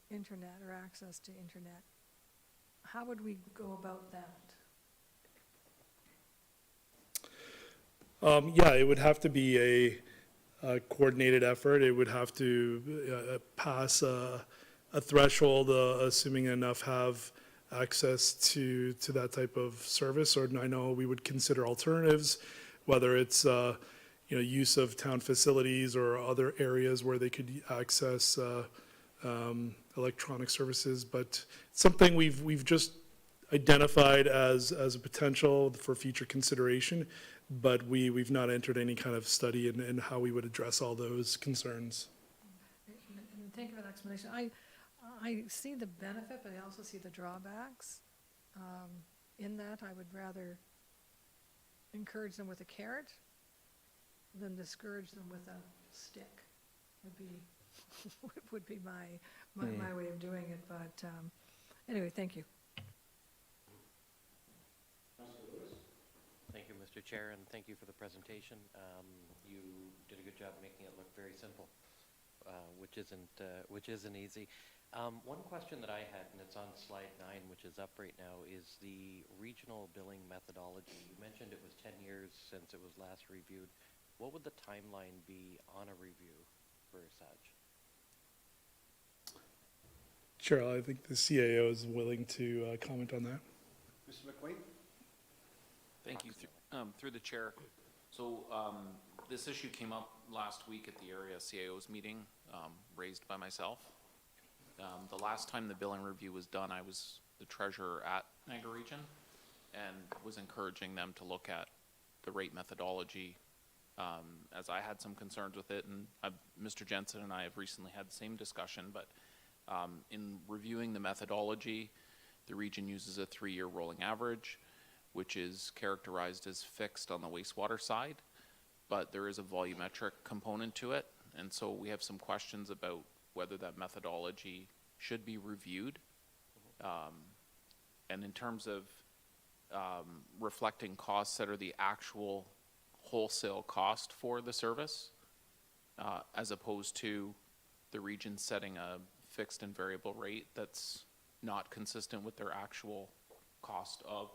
internet or access to internet, how would we go about that? Yeah, it would have to be a coordinated effort. It would have to pass a threshold, assuming enough have access to that type of service. Or I know we would consider alternatives, whether it's use of town facilities or other areas where they could access electronic services. But it's something we've just identified as a potential for future consideration. But we've not entered any kind of study in how we would address all those concerns. And thank you for that explanation. I see the benefit, but I also see the drawbacks. In that, I would rather encourage them with a carrot than discourage them with a stick. Would be my way of doing it. But anyway, thank you. Thank you, Mr. Chair, and thank you for the presentation. You did a good job making it look very simple, which isn't easy. One question that I had, and it's on slide 9, which is up right now, is the regional billing methodology. You mentioned it was 10 years since it was last reviewed. What would the timeline be on a review for such? Sure, I think the CAO is willing to comment on that. Mr. McQueen? Thank you. Through the chair. So this issue came up last week at the area CIO's meeting, raised by myself. The last time the billing review was done, I was the treasurer at Niagara Region and was encouraging them to look at the rate methodology, as I had some concerns with it. And Mr. Jensen and I have recently had the same discussion, but in reviewing the methodology, the region uses a 3-year rolling average, which is characterized as fixed on the wastewater side, but there is a volumetric component to it. And so we have some questions about whether that methodology should be reviewed. And in terms of reflecting costs that are the actual wholesale cost for the service, as opposed to the region setting a fixed and variable rate that's not consistent with their actual cost of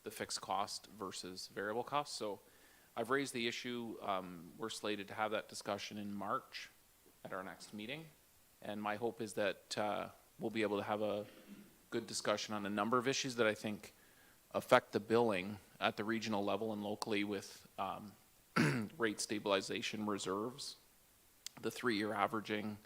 the fixed cost versus variable cost. So I've raised the issue. We're slated to have that discussion in March at our next meeting. And my hope is that we'll be able to have a good discussion on a number of issues that I think affect the billing at the regional level and locally with rate stabilization reserves, the 3-year averaging,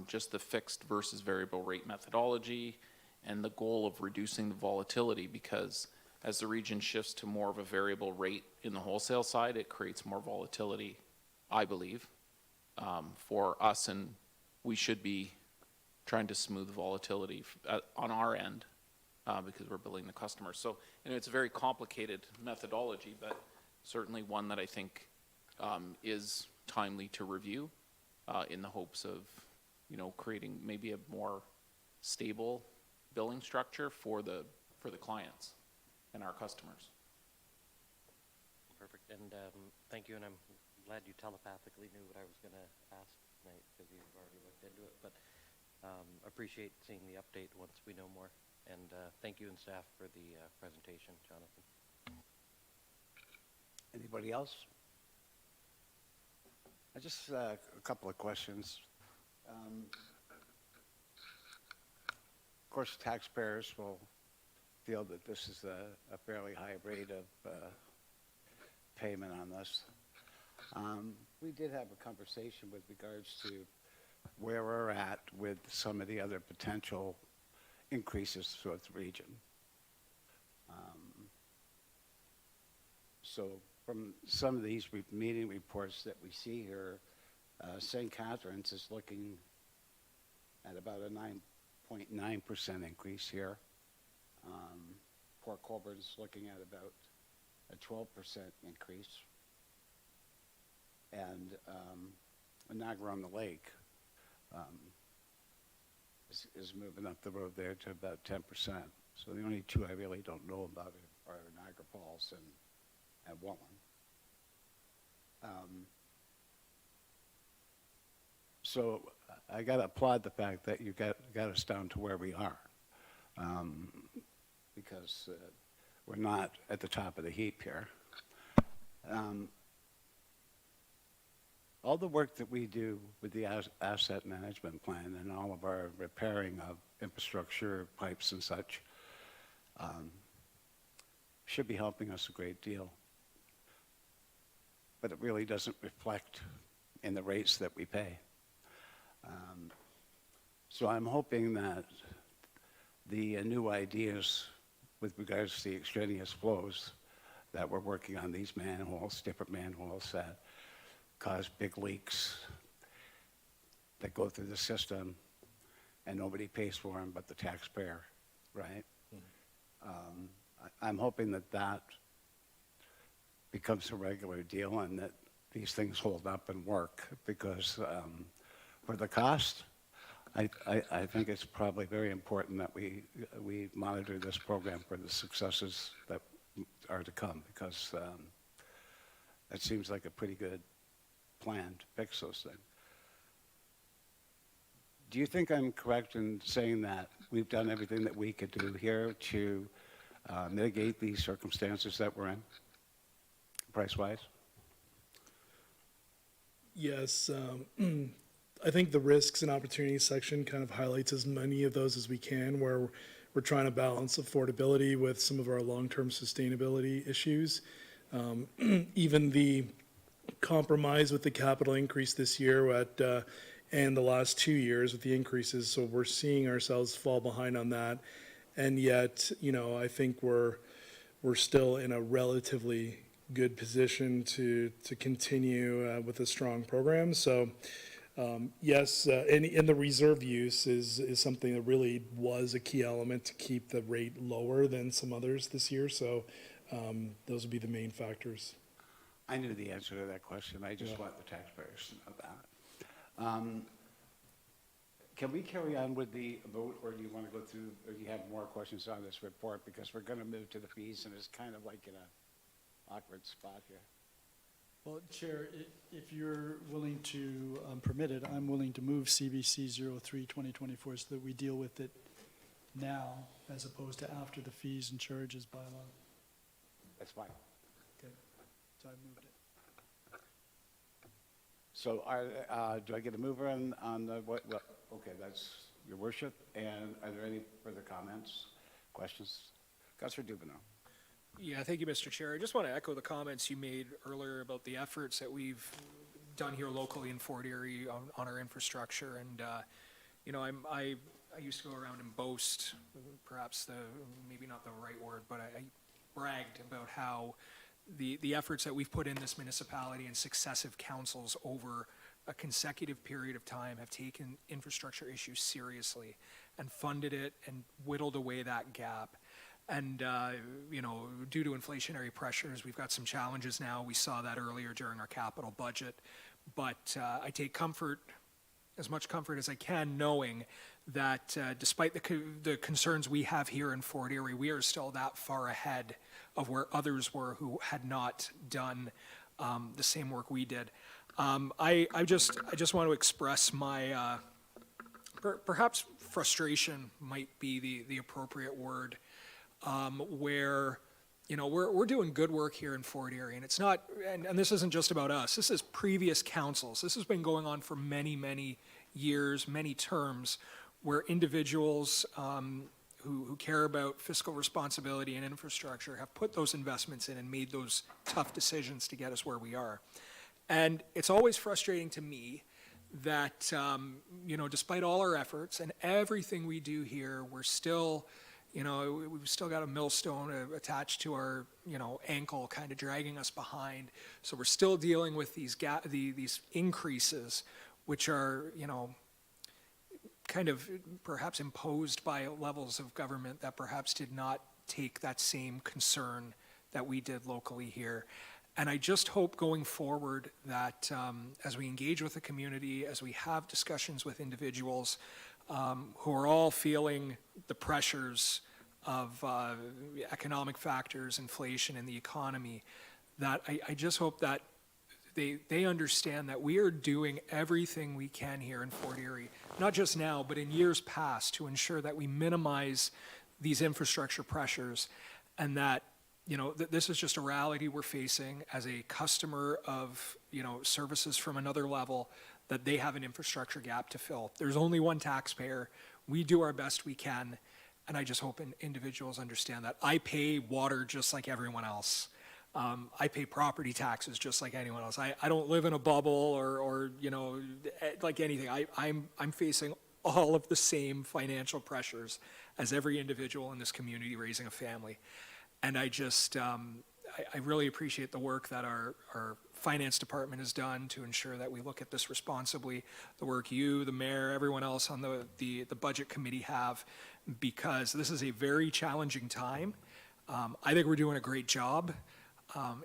just the fixed versus variable rate methodology, and the goal of reducing the volatility, because as the region shifts to more of a variable rate in the wholesale side, it creates more volatility, I believe, for us, and we should be trying to smooth volatility on our end because we're billing the customers. So, it's a very complicated methodology, but certainly one that I think is timely to review in the hopes of, creating maybe a more stable billing structure for the clients and our customers. Perfect. And thank you, and I'm glad you telepathically knew what I was going to ask tonight because you've already looked into it. But appreciate seeing the update once we know more. And thank you and staff for the presentation, Jonathan. Anybody else? I just a couple of questions. Of course, taxpayers will feel that this is a fairly high rate of payment on this. We did have a conversation with regards to where we're at with some of the other potential increases throughout the region. So from some of these meeting reports that we see here, St. Catharines is looking at about a 9.9% increase here. Port Colborne's looking at about a 12% increase. And Niagara on the Lake is moving up the road there to about 10%. So the only two I really don't know about are Niagara Falls and Welland. So I got to applaud the fact that you got us down to where we are, because we're not at the top of the heap here. All the work that we do with the asset management plan and all of our repairing of infrastructure, pipes and such, should be helping us a great deal. But it really doesn't reflect in the rates that we pay. So I'm hoping that the new ideas with regards to the extraneous flows that we're working on, these manholes, different manholes that cause big leaks that go through the system and nobody pays for them but the taxpayer, right? Mm-hmm. I'm hoping that that becomes a regular deal and that these things hold up and work, because for the cost, I think it's probably very important that we monitor this program for the successes that are to come, because it seems like a pretty good plan to fix those things. Do you think I'm correct in saying that we've done everything that we could do here to mitigate these circumstances that we're in, price-wise? Yes, I think the risks and opportunities section kind of highlights as many of those as we can, where we're trying to balance affordability with some of our long-term sustainability issues. Even the compromise with the capital increase this year and the last 2 years with the increases, so we're seeing ourselves fall behind on that. And yet, I think we're still in a relatively good position to continue with a strong program. So, yes, and the reserve use is something that really was a key element to keep the rate lower than some others this year. So, those would be the main factors. I knew the answer to that question. I just want the taxpayers to know that. Can we carry on with the vote, or do you want to go through, or do you have more questions on this report? Because we're going to move to the fees, and it's kind of like in an awkward spot here. Well, Chair, if you're willing to permit it, I'm willing to move CBC 03-2024 so that we deal with it now as opposed to after the fees and charges bylaw. That's fine. Okay, so I moved it. So do I get a mover on the, what, okay, that's your worship. And are there any further comments, questions? Councillor Dubanow. Yeah, thank you, Mr. Chair. I just want to echo the comments you made earlier about the efforts that we've done here locally in Fort Erie on our infrastructure. And, I used to go around and boast, perhaps maybe not the right word, but I bragged about how the efforts that we've put in this municipality and successive councils over a consecutive period of time have taken infrastructure issues seriously and funded it and whittled away that gap. And, due to inflationary pressures, we've got some challenges now. We saw that earlier during our capital budget. But I take comfort, as much comfort as I can, knowing that despite the concerns we have here in Fort Erie, we are still that far ahead of where others were who had not done the same work we did. I just want to express my perhaps frustration might be the appropriate word, where we're doing good work here in Fort Erie, and it's not, and this isn't just about us. This is previous councils. This has been going on for many years, many terms, where individuals who care about fiscal responsibility and infrastructure have put those investments in and made those tough decisions to get us where we are. And it's always frustrating to me that, despite all our efforts and everything we do here, we're still, we've still got a millstone attached to our, ankle kind of dragging us behind. So we're still dealing with these increases, which are, kind of perhaps imposed by levels of government that perhaps did not take that same concern that we did locally here. And I just hope going forward that as we engage with the community, as we have discussions with individuals who are all feeling the pressures of economic factors, inflation, and the economy, that I just hope that they understand that we are doing everything we can here in Fort Erie, not just now, but in years past, to ensure that we minimize these infrastructure pressures, and that this is just a reality we're facing as a customer of services from another level, that they have an infrastructure gap to fill. There's only one taxpayer. We do our best we can, and I just hope individuals understand that. I pay water just like everyone else. I pay property taxes just like anyone else. I don't live in a bubble or like anything. I'm facing all of the same financial pressures as every individual in this community raising a family. And I just, I really appreciate the work that our finance department has done to ensure that we look at this responsibly, the work you, the mayor, everyone else on the budget committee have, because this is a very challenging time. I think we're doing a great job.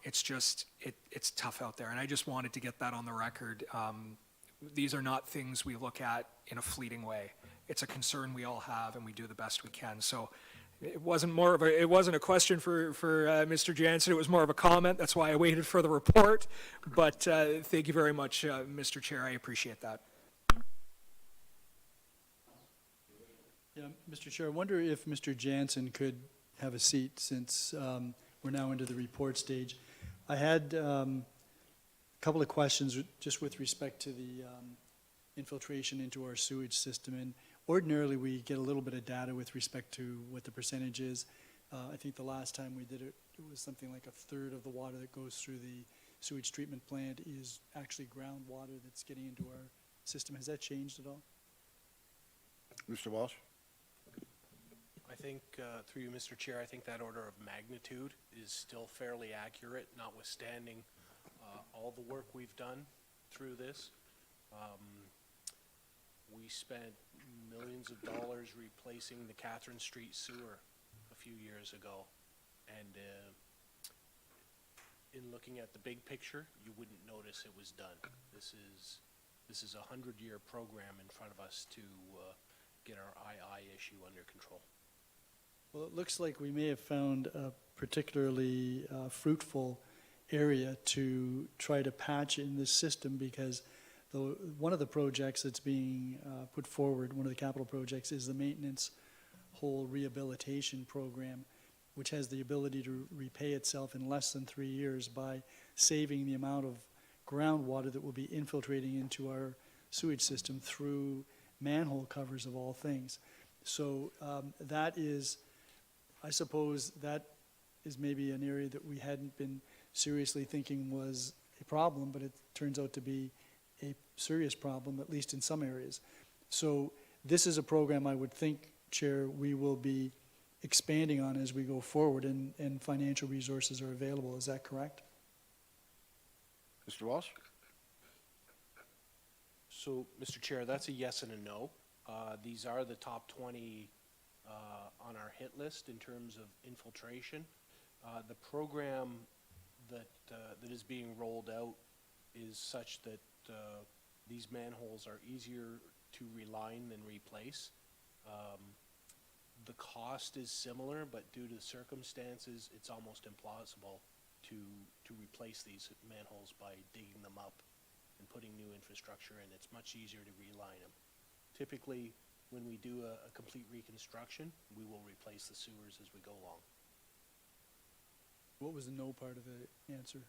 It's just, it's tough out there, and I just wanted to get that on the record. These are not things we look at in a fleeting way. It's a concern we all have, and we do the best we can. So it wasn't a question for Mr. Jansen. It was more of a comment. That's why I waited for the report. But thank you very much, Mr. Chair. I appreciate that. Yeah, Mr. Chair, I wonder if Mr. Jansen could have a seat since we're now into the report stage. I had a couple of questions just with respect to the infiltration into our sewage system. And ordinarily, we get a little bit of data with respect to what the percentage is. I think the last time we did it, it was something like a third of the water that goes through the sewage treatment plant is actually groundwater that's getting into our system. Has that changed at all? Mr. Walsh? I think, through you, Mr. Chair, I think that order of magnitude is still fairly accurate, notwithstanding all the work we've done through this. We spent millions of dollars replacing the Catherine Street sewer a few years ago. And in looking at the big picture, you wouldn't notice it was done. This is a 100-year program in front of us to get our II issue under control. Well, it looks like we may have found a particularly fruitful area to try to patch in this system, because one of the projects that's being put forward, one of the capital projects, is the maintenance hole rehabilitation program, which has the ability to repay itself in less than 3 years by saving the amount of groundwater that will be infiltrating into our sewage system through manhole covers of all things. So that is, I suppose, that is maybe an area that we hadn't been seriously thinking was a problem, but it turns out to be a serious problem, at least in some areas. So this is a program I would think, Chair, we will be expanding on as we go forward, and financial resources are available. Is that correct? Mr. Walsh? So, Mr. Chair, that's a yes and a no. These are the top 20 on our hit list in terms of infiltration. The program that is being rolled out is such that these manholes are easier to reline than replace. The cost is similar, but due to the circumstances, it's almost implausible to replace these manholes by digging them up and putting new infrastructure in. It's much easier to reline them. Typically, when we do a complete reconstruction, we will replace the sewers as we go along. What was the no part of the answer?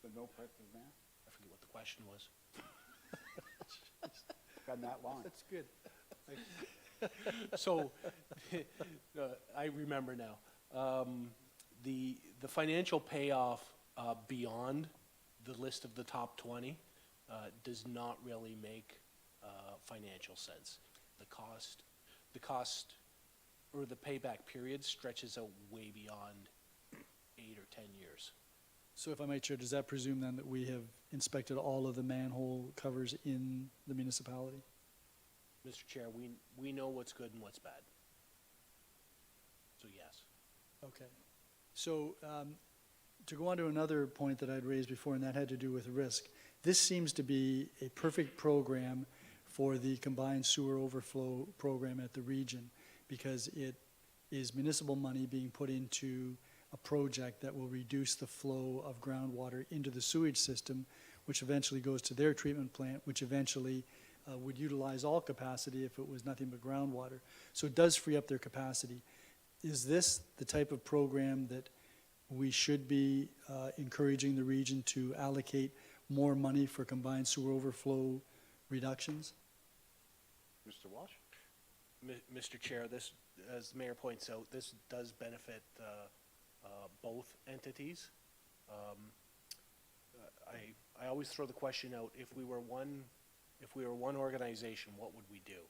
The no part of that? I forget what the question was. Been that long. That's good. So, I remember now. The financial payoff beyond the list of the top 20 does not really make financial sense. The cost or the payback period stretches out way beyond 8 or 10 years. So if I might, Chair, does that presume then that we have inspected all of the manhole covers in the municipality? Mr. Chair, we know what's good and what's bad. So yes. Okay. So to go on to another point that I'd raised before, and that had to do with risk, this seems to be a perfect program for the combined sewer overflow program at the region, because it is municipal money being put into a project that will reduce the flow of groundwater into the sewage system, which eventually goes to their treatment plant, which eventually would utilize all capacity if it was nothing but groundwater. So it does free up their capacity. Is this the type of program that we should be encouraging the region to allocate more money for combined sewer overflow reductions? Mr. Walsh? Mr. Chair, this, as the mayor points out, this does benefit both entities. I always throw the question out, if we were one organization, what would we do?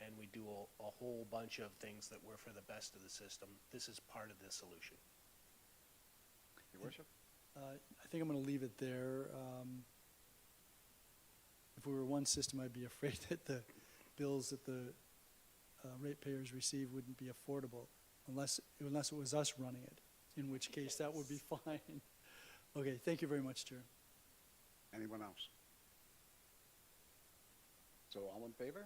And we do a whole bunch of things that were for the best of the system. This is part of the solution. Your worship? I think I'm going to leave it there. If we were one system, I'd be afraid that the bills that the ratepayers receive wouldn't be affordable unless it was us running it, in which case that would be fine. Okay, thank you very much, Chair. Anyone else? So all in favor?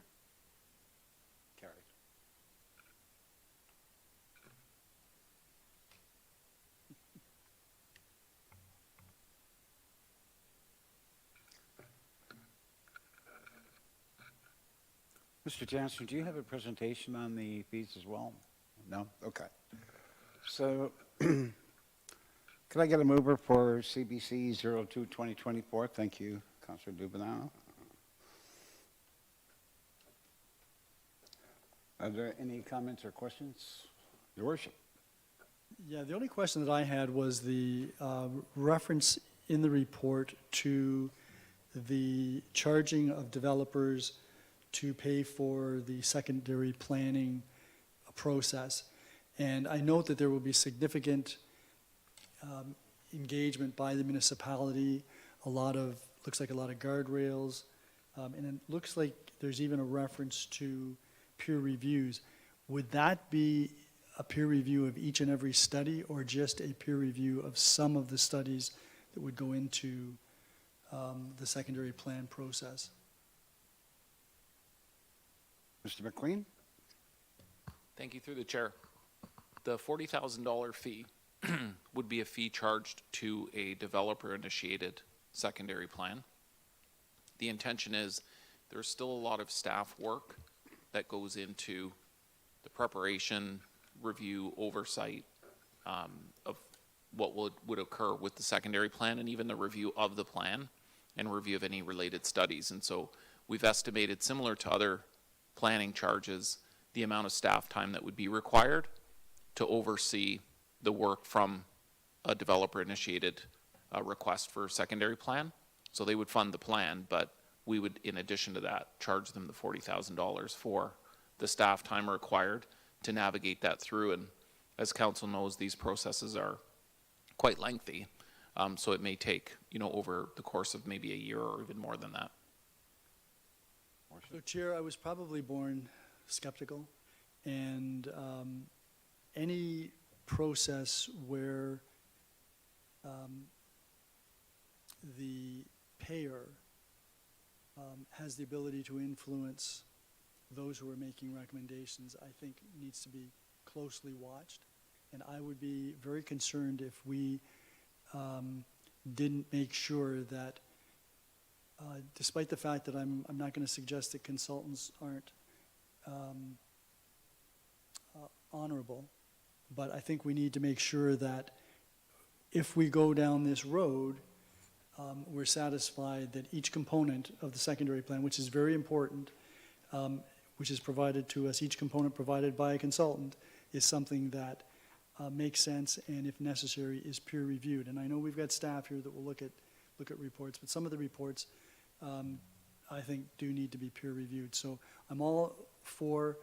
Carried. Mr. Jansen, do you have a presentation on the fees as well? No? Okay. So, could I get a mover for CBC 02-2024? Thank you, Councillor Dubanow. Are there any comments or questions? Your worship. Yeah, the only question that I had was the reference in the report to the charging of developers to pay for the secondary planning process. And I note that there will be significant engagement by the municipality, looks like a lot of guardrails, and it looks like there's even a reference to peer reviews. Would that be a peer review of each and every study, or just a peer review of some of the studies that would go into the secondary plan process? Mr. McQueen? Thank you through the chair. The $40,000 fee would be a fee charged to a developer-initiated secondary plan. The intention is there's still a lot of staff work that goes into the preparation, review, oversight of what would occur with the secondary plan, and even the review of the plan and review of any related studies. And so we've estimated, similar to other planning charges, the amount of staff time that would be required to oversee the work from a developer-initiated request for secondary plan. So they would fund the plan, but we would, in addition to that, charge them the $40,000 for the staff time required to navigate that through. And as council knows, these processes are quite lengthy, so it may take, over the course of maybe a year or even more than that. So, Chair, I was probably born skeptical, and any process where the payer has the ability to influence those who are making recommendations, I think needs to be closely watched. And I would be very concerned if we didn't make sure that, despite the fact that I'm not going to suggest that consultants aren't honorable, but I think we need to make sure that if we go down this road, we're satisfied that each component of the secondary plan, which is very important, which is provided to us, each component provided by a consultant, is something that makes sense and, if necessary, is peer reviewed. And I know we've got staff here that will look at reports, but some of the reports I think do need to be peer reviewed. So I'm all for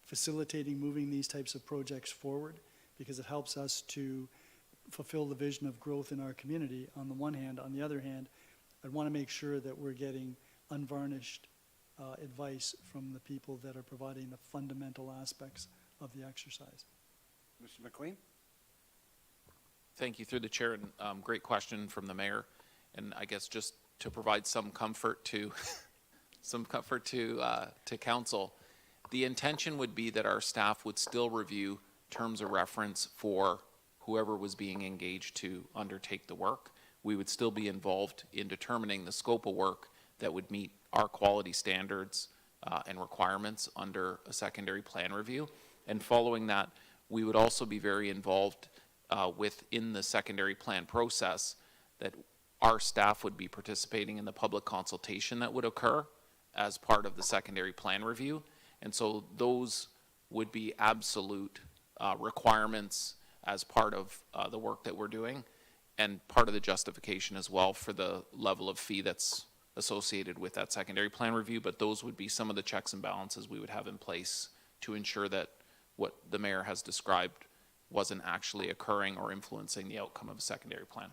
facilitating moving these types of projects forward, because it helps us to fulfill the vision of growth in our community on the one hand. On the other hand, I'd want to make sure that we're getting unvarnished advice from the people that are providing the fundamental aspects of the exercise. Mr. McQueen? Thank you through the chair, and great question from the mayor. And I guess just to provide some comfort to to council, the intention would be that our staff would still review terms of reference for whoever was being engaged to undertake the work. We would still be involved in determining the scope of work that would meet our quality standards and requirements under a secondary plan review. And following that, we would also be very involved within the secondary plan process, that our staff would be participating in the public consultation that would occur as part of the secondary plan review. And so those would be absolute requirements as part of the work that we're doing, and part of the justification as well for the level of fee that's associated with that secondary plan review. But those would be some of the checks and balances we would have in place to ensure that what the mayor has described wasn't actually occurring or influencing the outcome of a secondary plan.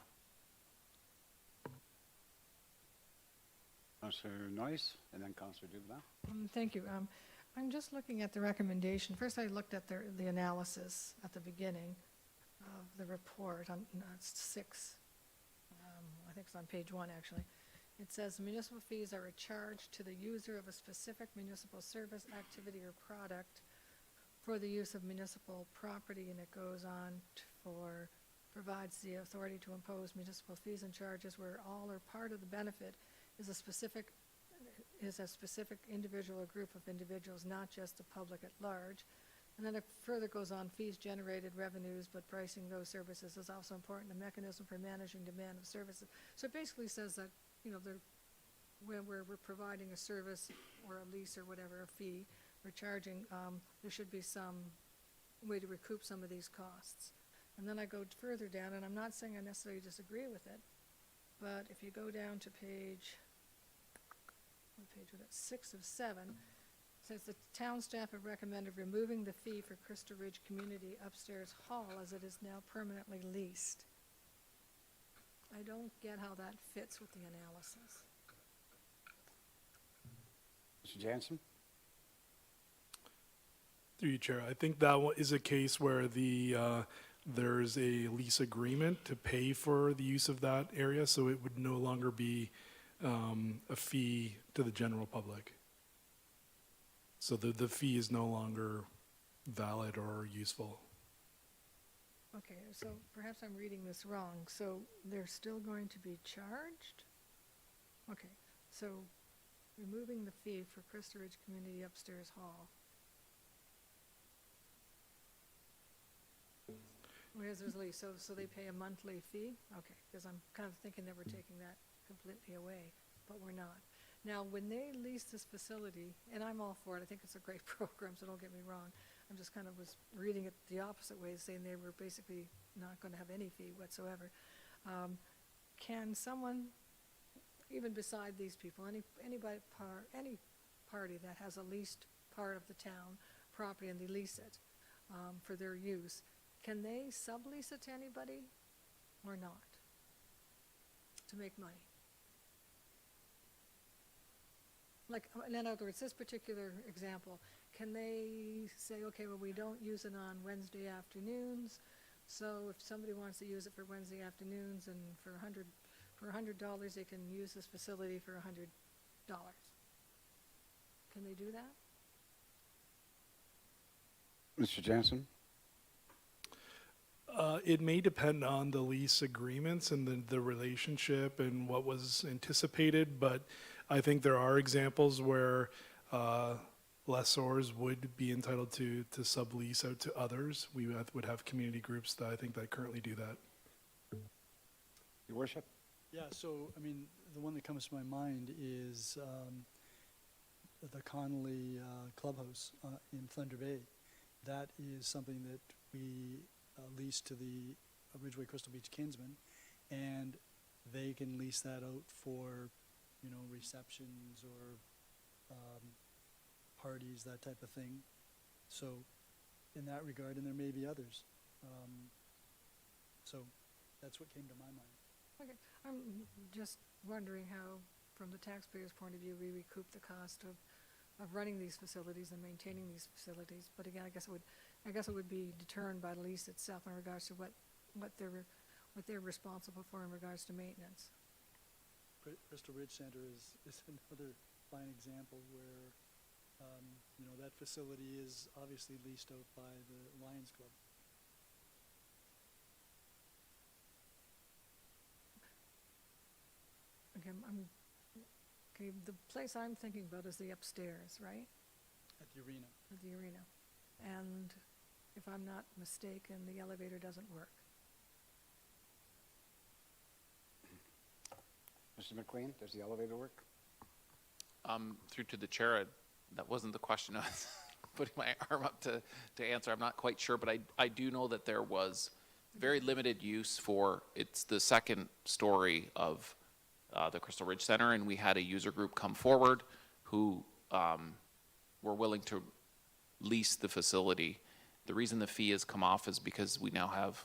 Councillor Noyes, and then Councillor Dubanow. Thank you. I'm just looking at the recommendation. First, I looked at the analysis at the beginning of the report on 6. I think it's on page 1, actually. It says municipal fees are a charge to the user of a specific municipal service, activity, or product for the use of municipal property, and it goes on provides the authority to impose municipal fees and charges where all or part of the benefit is a specific individual or group of individuals, not just the public at large. And then it further goes on, fees generated revenues, but pricing those services is also important, a mechanism for managing demand of services. So it basically says that, when we're providing a service or a lease or whatever, a fee, we're charging, there should be some way to recoup some of these costs. And then I go further down, and I'm not saying I necessarily disagree with it, but if you go down to page, what page was it, 6 of 7, it says the town staff have recommended removing the fee for Crystal Ridge Community Upstairs Hall as it is now permanently leased. I don't get how that fits with the analysis. Mr. Jansen? Through you, Chair, I think that is a case where there's a lease agreement to pay for the use of that area, so it would no longer be a fee to the general public. So the fee is no longer valid or useful. Okay, so perhaps I'm reading this wrong. So they're still going to be charged? Okay, so removing the fee for Crystal Ridge Community Upstairs Hall. Whereas there's a lease, so they pay a monthly fee? Okay, because I'm kind of thinking that we're taking that completely away, but we're not. Now, when they lease this facility, and I'm all for it, I think it's a great program, so don't get me wrong. I'm just kind of was reading it the opposite way, saying they were basically not going to have any fee whatsoever. Can someone, even beside these people, any party that has a leased part of the town property and they lease it for their use, can they sublease it to anybody or not to make money? Like, in other words, this particular example, can they say, okay, well, we don't use it on Wednesday afternoons, so if somebody wants to use it for Wednesday afternoons and for $100, they can use this facility for $100. Can they do that? Mr. Jansen? It may depend on the lease agreements and the relationship and what was anticipated, but I think there are examples where lessors would be entitled to sublease out to others. We would have community groups that I think that currently do that. Your worship? Yeah, so, I mean, the one that comes to my mind is the Connolly Clubhouse in Thunder Bay. That is something that we lease to the Ridgeway Crystal Beach Kinsmen, and they can lease that out for, you know, receptions or parties, that type of thing. So, in that regard, and there may be others. So, that's what came to my mind. Okay, I'm just wondering how, from the taxpayer's point of view, we recoup the cost of running these facilities and maintaining these facilities. But again, I guess it would be determined by the lease itself in regards to what they're responsible for in regards to maintenance. Crystal Ridge Center is another fine example where, you know, that facility is obviously leased out by the Lions Club. Okay, the place I'm thinking about is the upstairs, right? At the arena. At the arena. And if I'm not mistaken, the elevator doesn't work. Mr. McQueen, does the elevator work? Through to the chair, that wasn't the question I was putting my arm up to answer. I'm not quite sure, but I do know that there was very limited use for, it's the second story of the Crystal Ridge Center, and we had a user group come forward who were willing to lease the facility. The reason the fee has come off is because we now have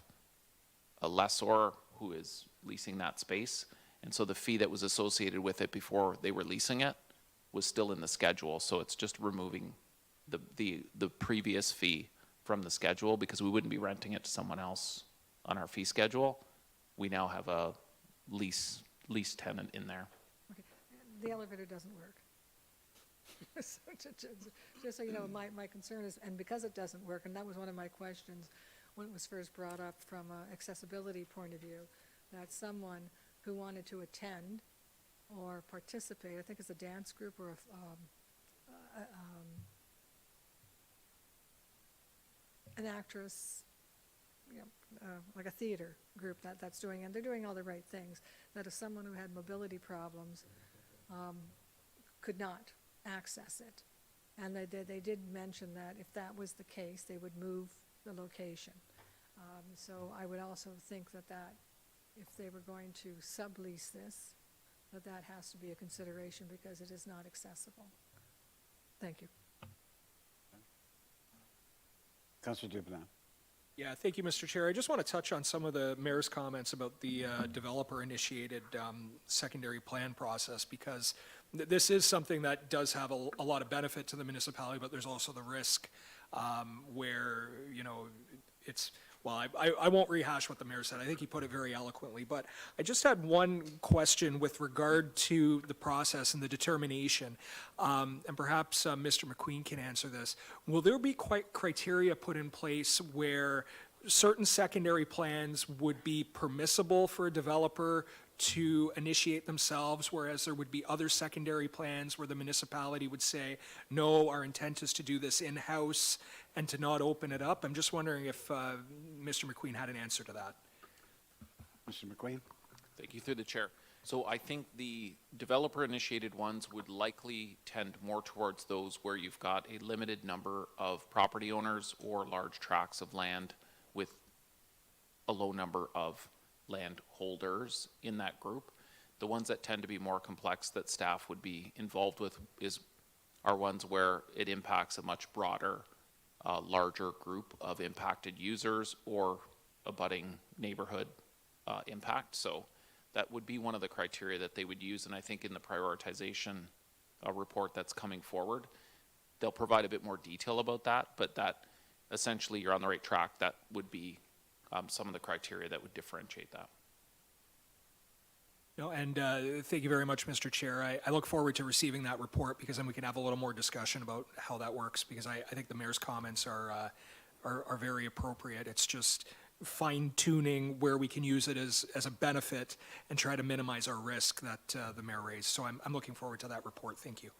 a lessor who is leasing that space, and so the fee that was associated with it before they were leasing it was still in the schedule, so it's just removing the previous fee from the schedule because we wouldn't be renting it to someone else on our fee schedule. We now have a lease tenant in there. Okay, the elevator doesn't work. So just so you know, my concern is, and because it doesn't work, and that was one of my questions when it was first brought up from an accessibility point of view, that someone who wanted to attend or participate, I think it's a dance group or an actress, you know, like a theater group that's doing, and they're doing all the right things, that if someone who had mobility problems could not access it. And they did mention that if that was the case, they would move the location. So I would also think that if they were going to sublease this, that has to be a consideration because it is not accessible. Thank you. Councillor Dubanow. Yeah, thank you, Mr. Chair. I just want to touch on some of the mayor's comments about the developer-initiated secondary plan process, because this is something that does have a lot of benefit to the municipality, but there's also the risk where, you know, it's, well, I won't rehash what the mayor said. I think he put it very eloquently, but I just had one question with regard to the process and the determination, and perhaps Mr. McQueen can answer this. Will there be criteria put in place where certain secondary plans would be permissible for a developer to initiate themselves, whereas there would be other secondary plans where the municipality would say, no, our intent is to do this in-house and to not open it up? I'm just wondering if Mr. McQueen had an answer to that. Mr. McQueen? Thank you through the chair. So I think the developer-initiated ones would likely tend more towards those where you've got a limited number of property owners or large tracts of land with a low number of landholders in that group. The ones that tend to be more complex that staff would be involved with are ones where it impacts a much broader, larger group of impacted users or abutting neighborhood impact. So that would be one of the criteria that they would use, and I think in the prioritization report that's coming forward, they'll provide a bit more detail about that, but that essentially you're on the right track. That would be some of the criteria that would differentiate that. No, and thank you very much, Mr. Chair. I look forward to receiving that report, because then we can have a little more discussion about how that works, because I think the mayor's comments are very appropriate. It's just fine-tuning where we can use it as a benefit and try to minimize our risk that the mayor raised. So I'm looking forward to that report. Thank you.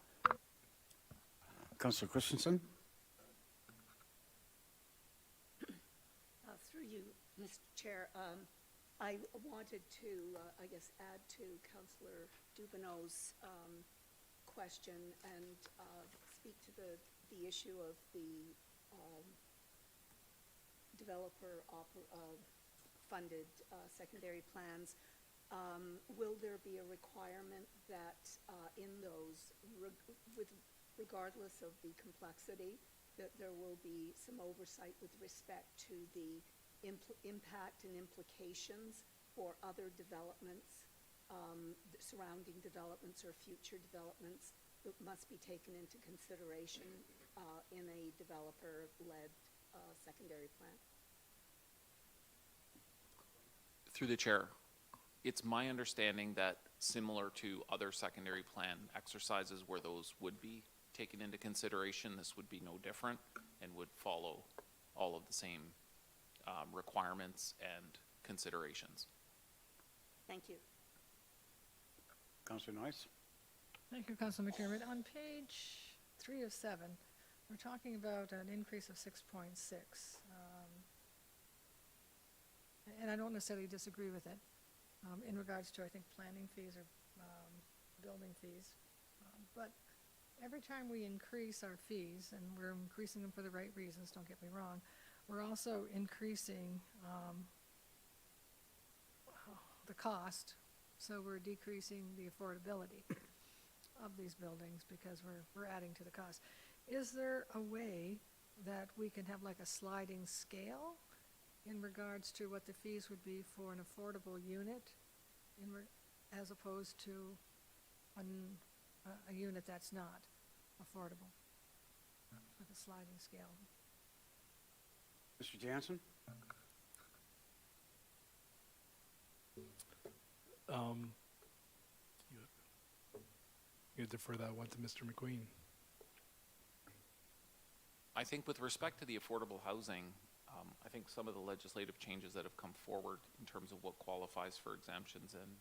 Councillor Christensen? Through you, Mr. Chair, I wanted to, I guess, add to Councillor Dubanow's question and speak to the issue of the developer-funded secondary plans. Will there be a requirement that in those, regardless of the complexity, that there will be some oversight with respect to the impact and implications for other developments, surrounding developments or future developments that must be taken into consideration in a developer-led secondary plan? Through the chair, it's my understanding that similar to other secondary plan exercises where those would be taken into consideration, this would be no different and would follow all of the same requirements and considerations. Thank you. Councillor Noyes? Thank you, Councilor McDermott. On page 3 of 7, we're talking about an increase of 6.6. And I don't necessarily disagree with it in regards to, I think, planning fees or building fees. But every time we increase our fees, and we're increasing them for the right reasons, don't get me wrong, we're also increasing the cost, so we're decreasing the affordability of these buildings because we're adding to the cost. Is there a way that we can have like a sliding scale in regards to what the fees would be for an affordable unit as opposed to a unit that's not affordable, with a sliding scale? Mr. Jansen? You defer that one to Mr. McQueen. I think with respect to the affordable housing, I think some of the legislative changes that have come forward in terms of what qualifies for exemptions and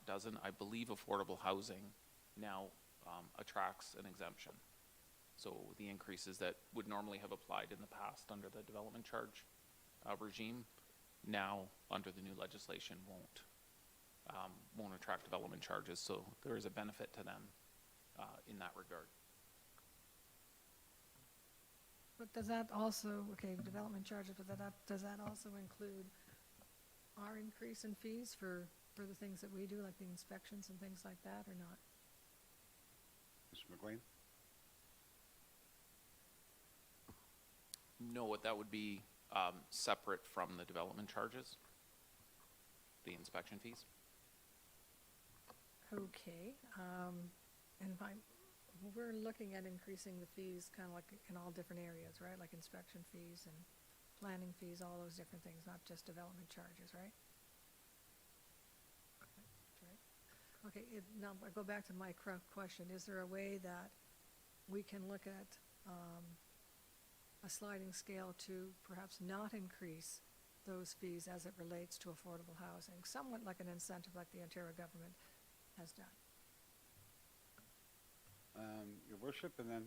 doesn't, I believe affordable housing now attracts an exemption. So the increases that would normally have applied in the past under the development charge regime, now under the new legislation won't attract development charges. So there is a benefit to them in that regard. But does that also, okay, development charges, but does that also include our increase in fees for the things that we do, like the inspections and things like that, or not? Mr. McLean? No, what that would be separate from the development charges, the inspection fees. Okay, and we're looking at increasing the fees kind of like in all different areas, right? Like inspection fees and planning fees, all those different things, not just development charges, right? Right. Okay, now I go back to my question. Is there a way that we can look at a sliding scale to perhaps not increase those fees as it relates to affordable housing, somewhat like an incentive like the Ontario government has done? Your worship, and then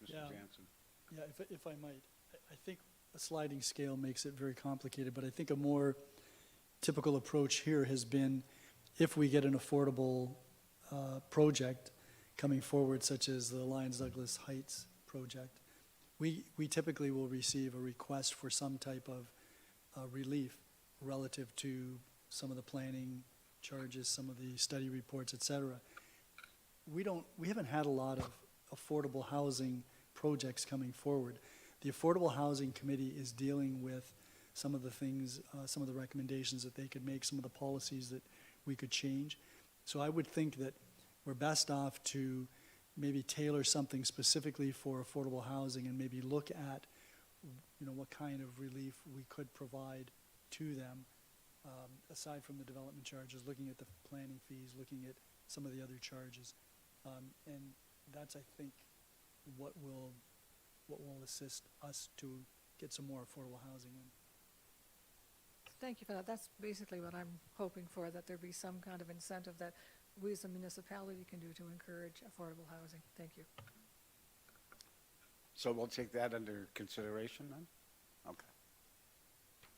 Mr. Yeah. Jansen. Yeah, if I might, I think a sliding scale makes it very complicated, but I think a more typical approach here has been if we get an affordable project coming forward, such as the Lyons Douglas Heights project, we typically will receive a request for some type of relief relative to some of the planning charges, some of the study reports, et cetera. We haven't had a lot of affordable housing projects coming forward. The Affordable Housing Committee is dealing with some of the things, some of the recommendations that they could make, some of the policies that we could change. So I would think that we're best off to maybe tailor something specifically for affordable housing and maybe look at, what kind of relief we could provide to them, aside from the development charges, looking at the planning fees, looking at some of the other charges. And that's, I think, what will assist us to get some more affordable housing in. Thank you for that. That's basically what I'm hoping for, that there be some kind of incentive that we as a municipality can do to encourage affordable housing. Thank you. So we'll take that under consideration then? Okay.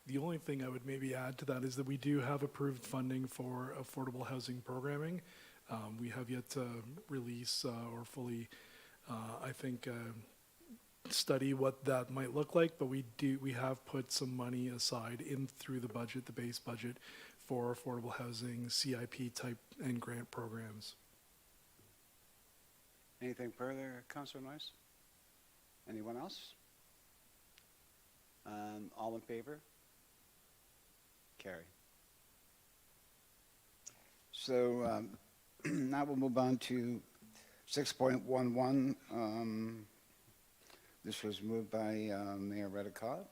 The only thing I would maybe add to that is that we do have approved funding for affordable housing programming. We have yet to release or fully, I think, study what that might look like, but we have put some money aside in through the budget, the base budget, for affordable housing, CIP type and grant programs. Anything further, Councillor Noyes? Anyone else? All in favor? Carry. So now we'll move on to 6.11. This was moved by Mayor Redekop.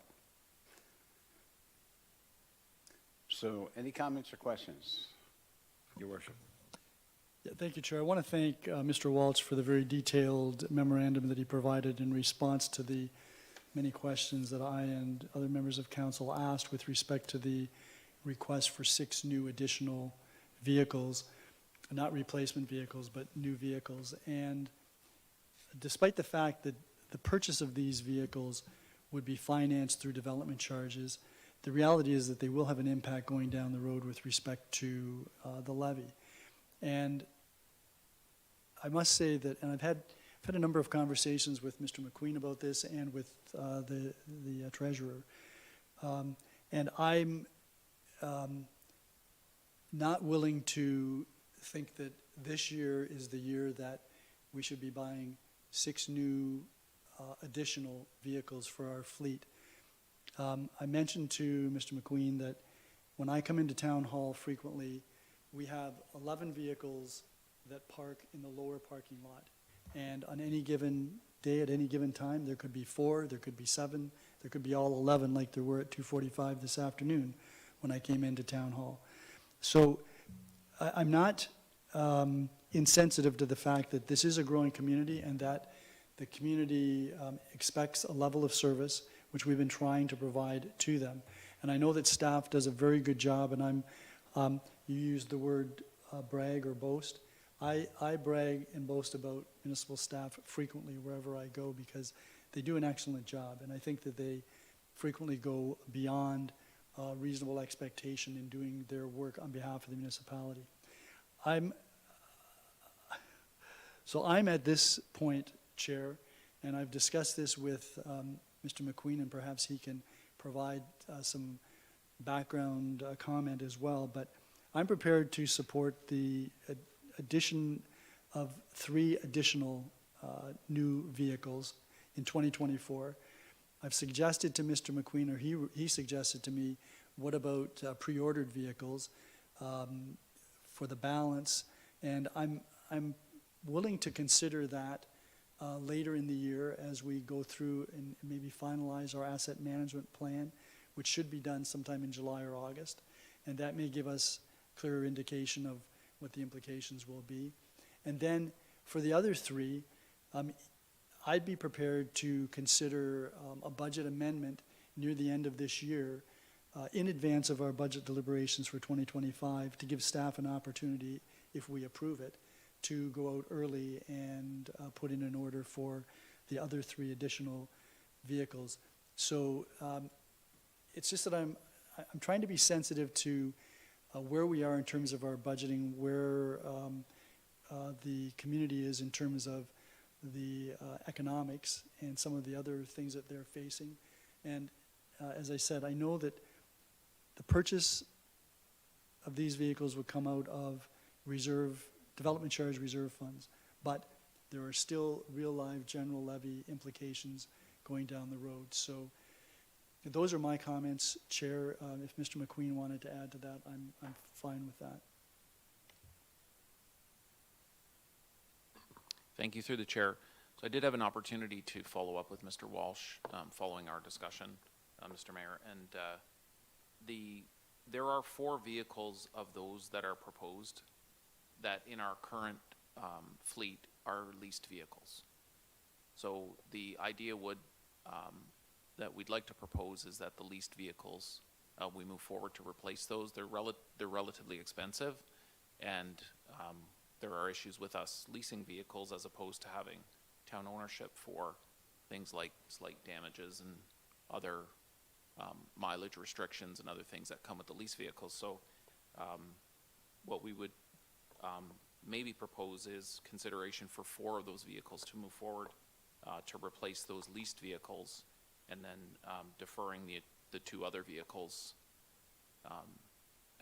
So any comments or questions, Your Worship? Yeah, thank you, Chair. I want to thank Mr. Walsh for the very detailed memorandum that he provided in response to the many questions that I and other members of council asked with respect to the request for 6 new additional vehicles, not replacement vehicles, but new vehicles. And despite the fact that the purchase of these vehicles would be financed through development charges, the reality is that they will have an impact going down the road with respect to the levy. And I must say that, and I've had a number of conversations with Mr. McQueen about this and with the treasurer. And I'm not willing to think that this year is the year that we should be buying 6 new additional vehicles for our fleet. I mentioned to Mr. McQueen that when I come into town hall frequently, we have 11 vehicles that park in the lower parking lot. And on any given day, at any given time, there could be 4, there could be 7, there could be all 11 like there were at 2:45 this afternoon when I came into town hall. So I'm not insensitive to the fact that this is a growing community and that the community expects a level of service which we've been trying to provide to them. And I know that staff does a very good job, and you used the word brag or boast. I brag and boast about municipal staff frequently wherever I go because they do an excellent job, and I think that they frequently go beyond reasonable expectation in doing their work on behalf of the municipality. I'm at this point, Chair, and I've discussed this with Mr. McQueen, and perhaps he can provide some background comment as well. But I'm prepared to support the addition of 3 additional new vehicles in 2024. I've suggested to Mr. McQueen, or he suggested to me, what about pre-ordered vehicles for the balance? And I'm willing to consider that later in the year as we go through and maybe finalize our asset management plan, which should be done sometime in July or August. And that may give us clearer indication of what the implications will be. And then for the other 3, I'd be prepared to consider a budget amendment near the end of this year in advance of our budget deliberations for 2025 to give staff an opportunity, if we approve it, to go out early and put in an order for the other 3 additional vehicles. So it's just that I'm trying to be sensitive to where we are in terms of our budgeting, where the community is in terms of the economics and some of the other things that they're facing. And as I said, I know that the purchase of these vehicles would come out of development charge reserve funds, but there are still real live general levy implications going down the road. So those are my comments, Chair. If Mr. McQueen wanted to add to that, I'm fine with that. Thank you through the chair. So I did have an opportunity to follow up with Mr. Walsh following our discussion, Mr. Mayor, and there are 4 vehicles of those that are proposed that in our current fleet are leased vehicles. So the idea that we'd like to propose is that the leased vehicles, we move forward to replace those. They're relatively expensive, and there are issues with us leasing vehicles as opposed to having town ownership for things like slight damages and other mileage restrictions and other things that come with the lease vehicles. So what we would maybe propose is consideration for 4 of those vehicles to move forward to replace those leased vehicles, and then deferring the 2 other vehicles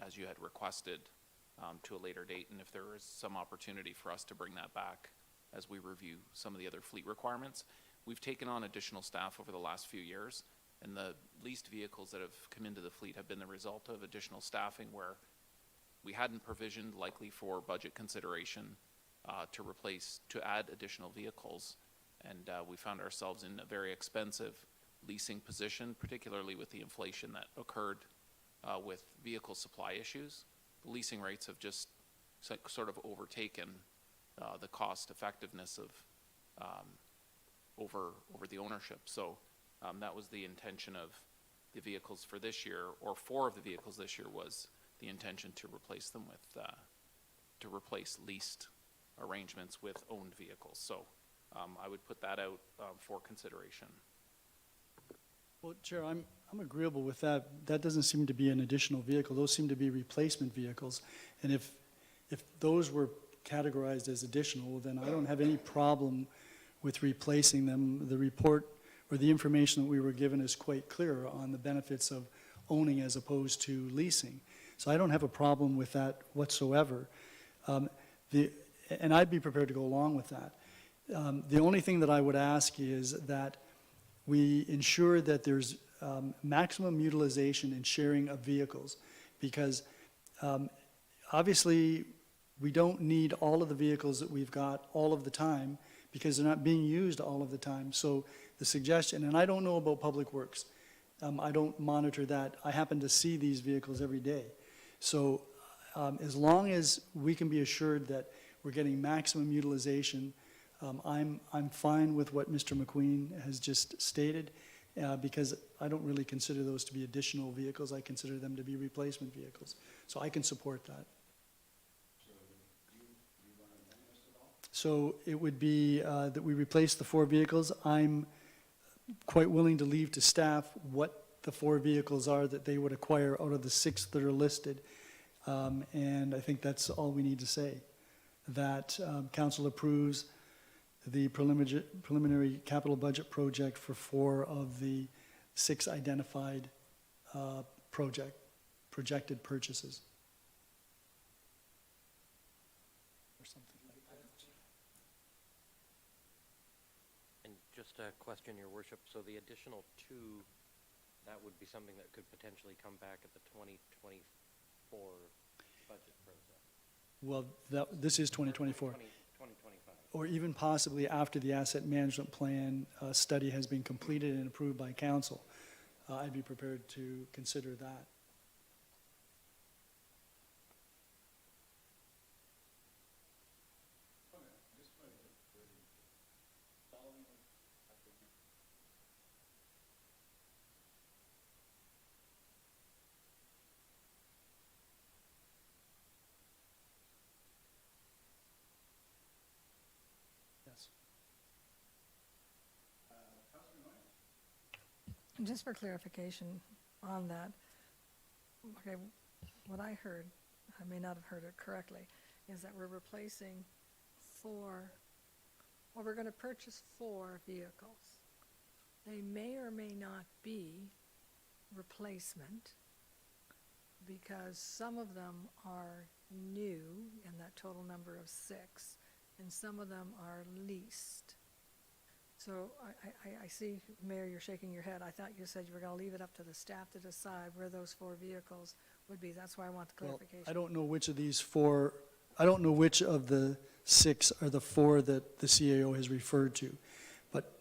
as you had requested to a later date. And if there is some opportunity for us to bring that back as we review some of the other fleet requirements. We've taken on additional staff over the last few years, and the leased vehicles that have come into the fleet have been the result of additional staffing where we hadn't provisioned, likely for budget consideration, to add additional vehicles. And we found ourselves in a very expensive leasing position, particularly with the inflation that occurred with vehicle supply issues. The leasing rates have just sort of overtaken the cost effectiveness of over the ownership. So that was the intention of the vehicles for this year, or 4 of the vehicles this year was the intention to replace them with, to replace leased arrangements with owned vehicles. So I would put that out for consideration. Well, Chair, I'm agreeable with that. That doesn't seem to be an additional vehicle. Those seem to be replacement vehicles. And if those were categorized as additional, then I don't have any problem with replacing them. The report or the information that we were given is quite clear on the benefits of owning as opposed to leasing. So I don't have a problem with that whatsoever. And I'd be prepared to go along with that. The only thing that I would ask is that we ensure that there's maximum utilization and sharing of vehicles, because obviously we don't need all of the vehicles that we've got all of the time because they're not being used all of the time. So the suggestion, and I don't know about Public Works, I don't monitor that. I happen to see these vehicles every day. So as long as we can be assured that we're getting maximum utilization, I'm fine with what Mr. McQueen has just stated, because I don't really consider those to be additional vehicles. I consider them to be replacement vehicles. So I can support that. So it would be that we replace the 4 vehicles. I'm quite willing to leave to staff what the 4 vehicles are that they would acquire out of the 6 that are listed. And I think that's all we need to say. That council approves the preliminary capital budget project for 4 of the 6 identified projected purchases. Or something like that. And just a question, Your Worship, so the additional 2, that would be something that could potentially come back at the 2024 budget process? Well, this is 2024. 2025. Or even possibly after the asset management plan study has been completed and approved by council. I'd be prepared to consider that. Yes. Just for clarification on that, okay, what I heard, I may not have heard it correctly, is that we're replacing 4, well, we're gonna purchase 4 vehicles. They may or may not be replacement, because some of them are new in that total number of 6, and some of them are leased. So I see, Mayor, you're shaking your head. I thought you said you were gonna leave it up to the staff to decide where those 4 vehicles would be. That's why I want the Well, clarification. I don't know which of these 4, I don't know which of the 6 are the 4 that the CAO has referred to. But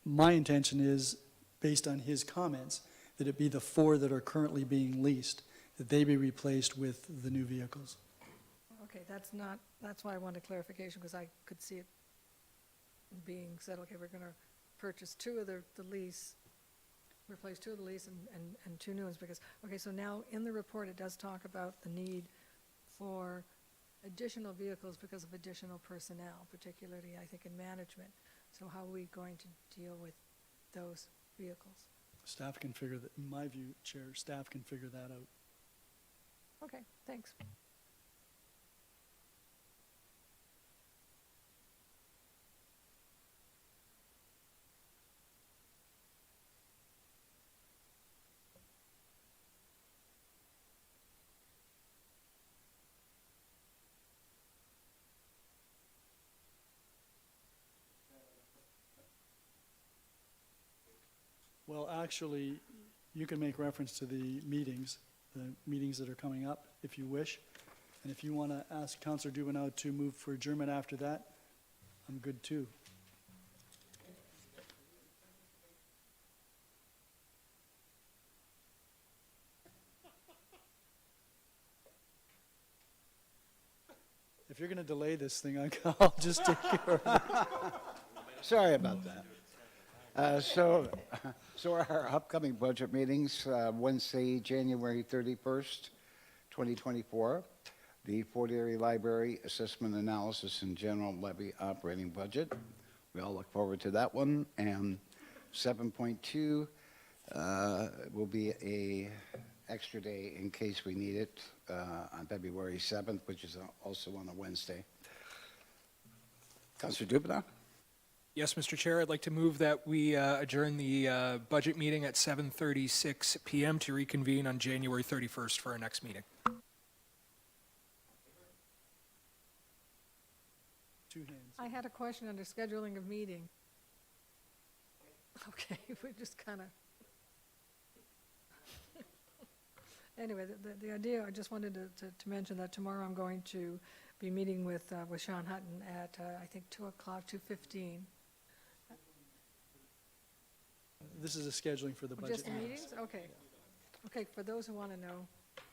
my intention is, based on his comments, that it be the 4 that are currently being leased, that they be replaced with the new vehicles. Okay, that's why I wanted clarification, because I could see it being said, okay, we're gonna purchase 2 of the lease, replace 2 of the lease and 2 new ones, because, okay, so now in the report, it does talk about the need for additional vehicles because of additional personnel, particularly, I think, in management. So how are we going to deal with those vehicles? Staff can figure that, in my view, Chair, staff can figure that out. Okay, thanks. Well, actually, you can make reference to the meetings that are coming up, if you wish. And if you want to ask Councillor Dubanow to move for adjournment after that, I'm good too. If you're going to delay this thing, I'll just take care of it. Sorry about that. So our upcoming budget meetings, Wednesday, January 31st, 2024, the Fort Erie Library Assessment Analysis and General Levy Operating Budget. We all look forward to that one. And 7.2 will be a extra day in case we need it on February 7th, which is also on a Wednesday. Councillor Dubanow? Yes, Mr. Chair, I'd like to move that we adjourn the budget meeting at 7:36 PM to reconvene on January 31st for our next meeting. 2 hands. I had a question under scheduling of meeting. Okay, we just kind of. Anyway, the idea, I just wanted to mention that tomorrow I'm going to be meeting with Sean Hutton at, I think, 2 o'clock, 2:15. This is a scheduling for the budget Just the meetings. meetings? Okay. Okay, for those who want to know,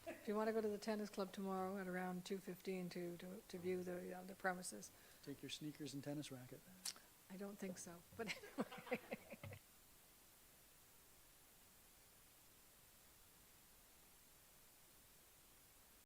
if you want to go to the tennis club tomorrow at around 2:15 to view the premises. Take your sneakers and tennis racket. I don't think so, but anyway.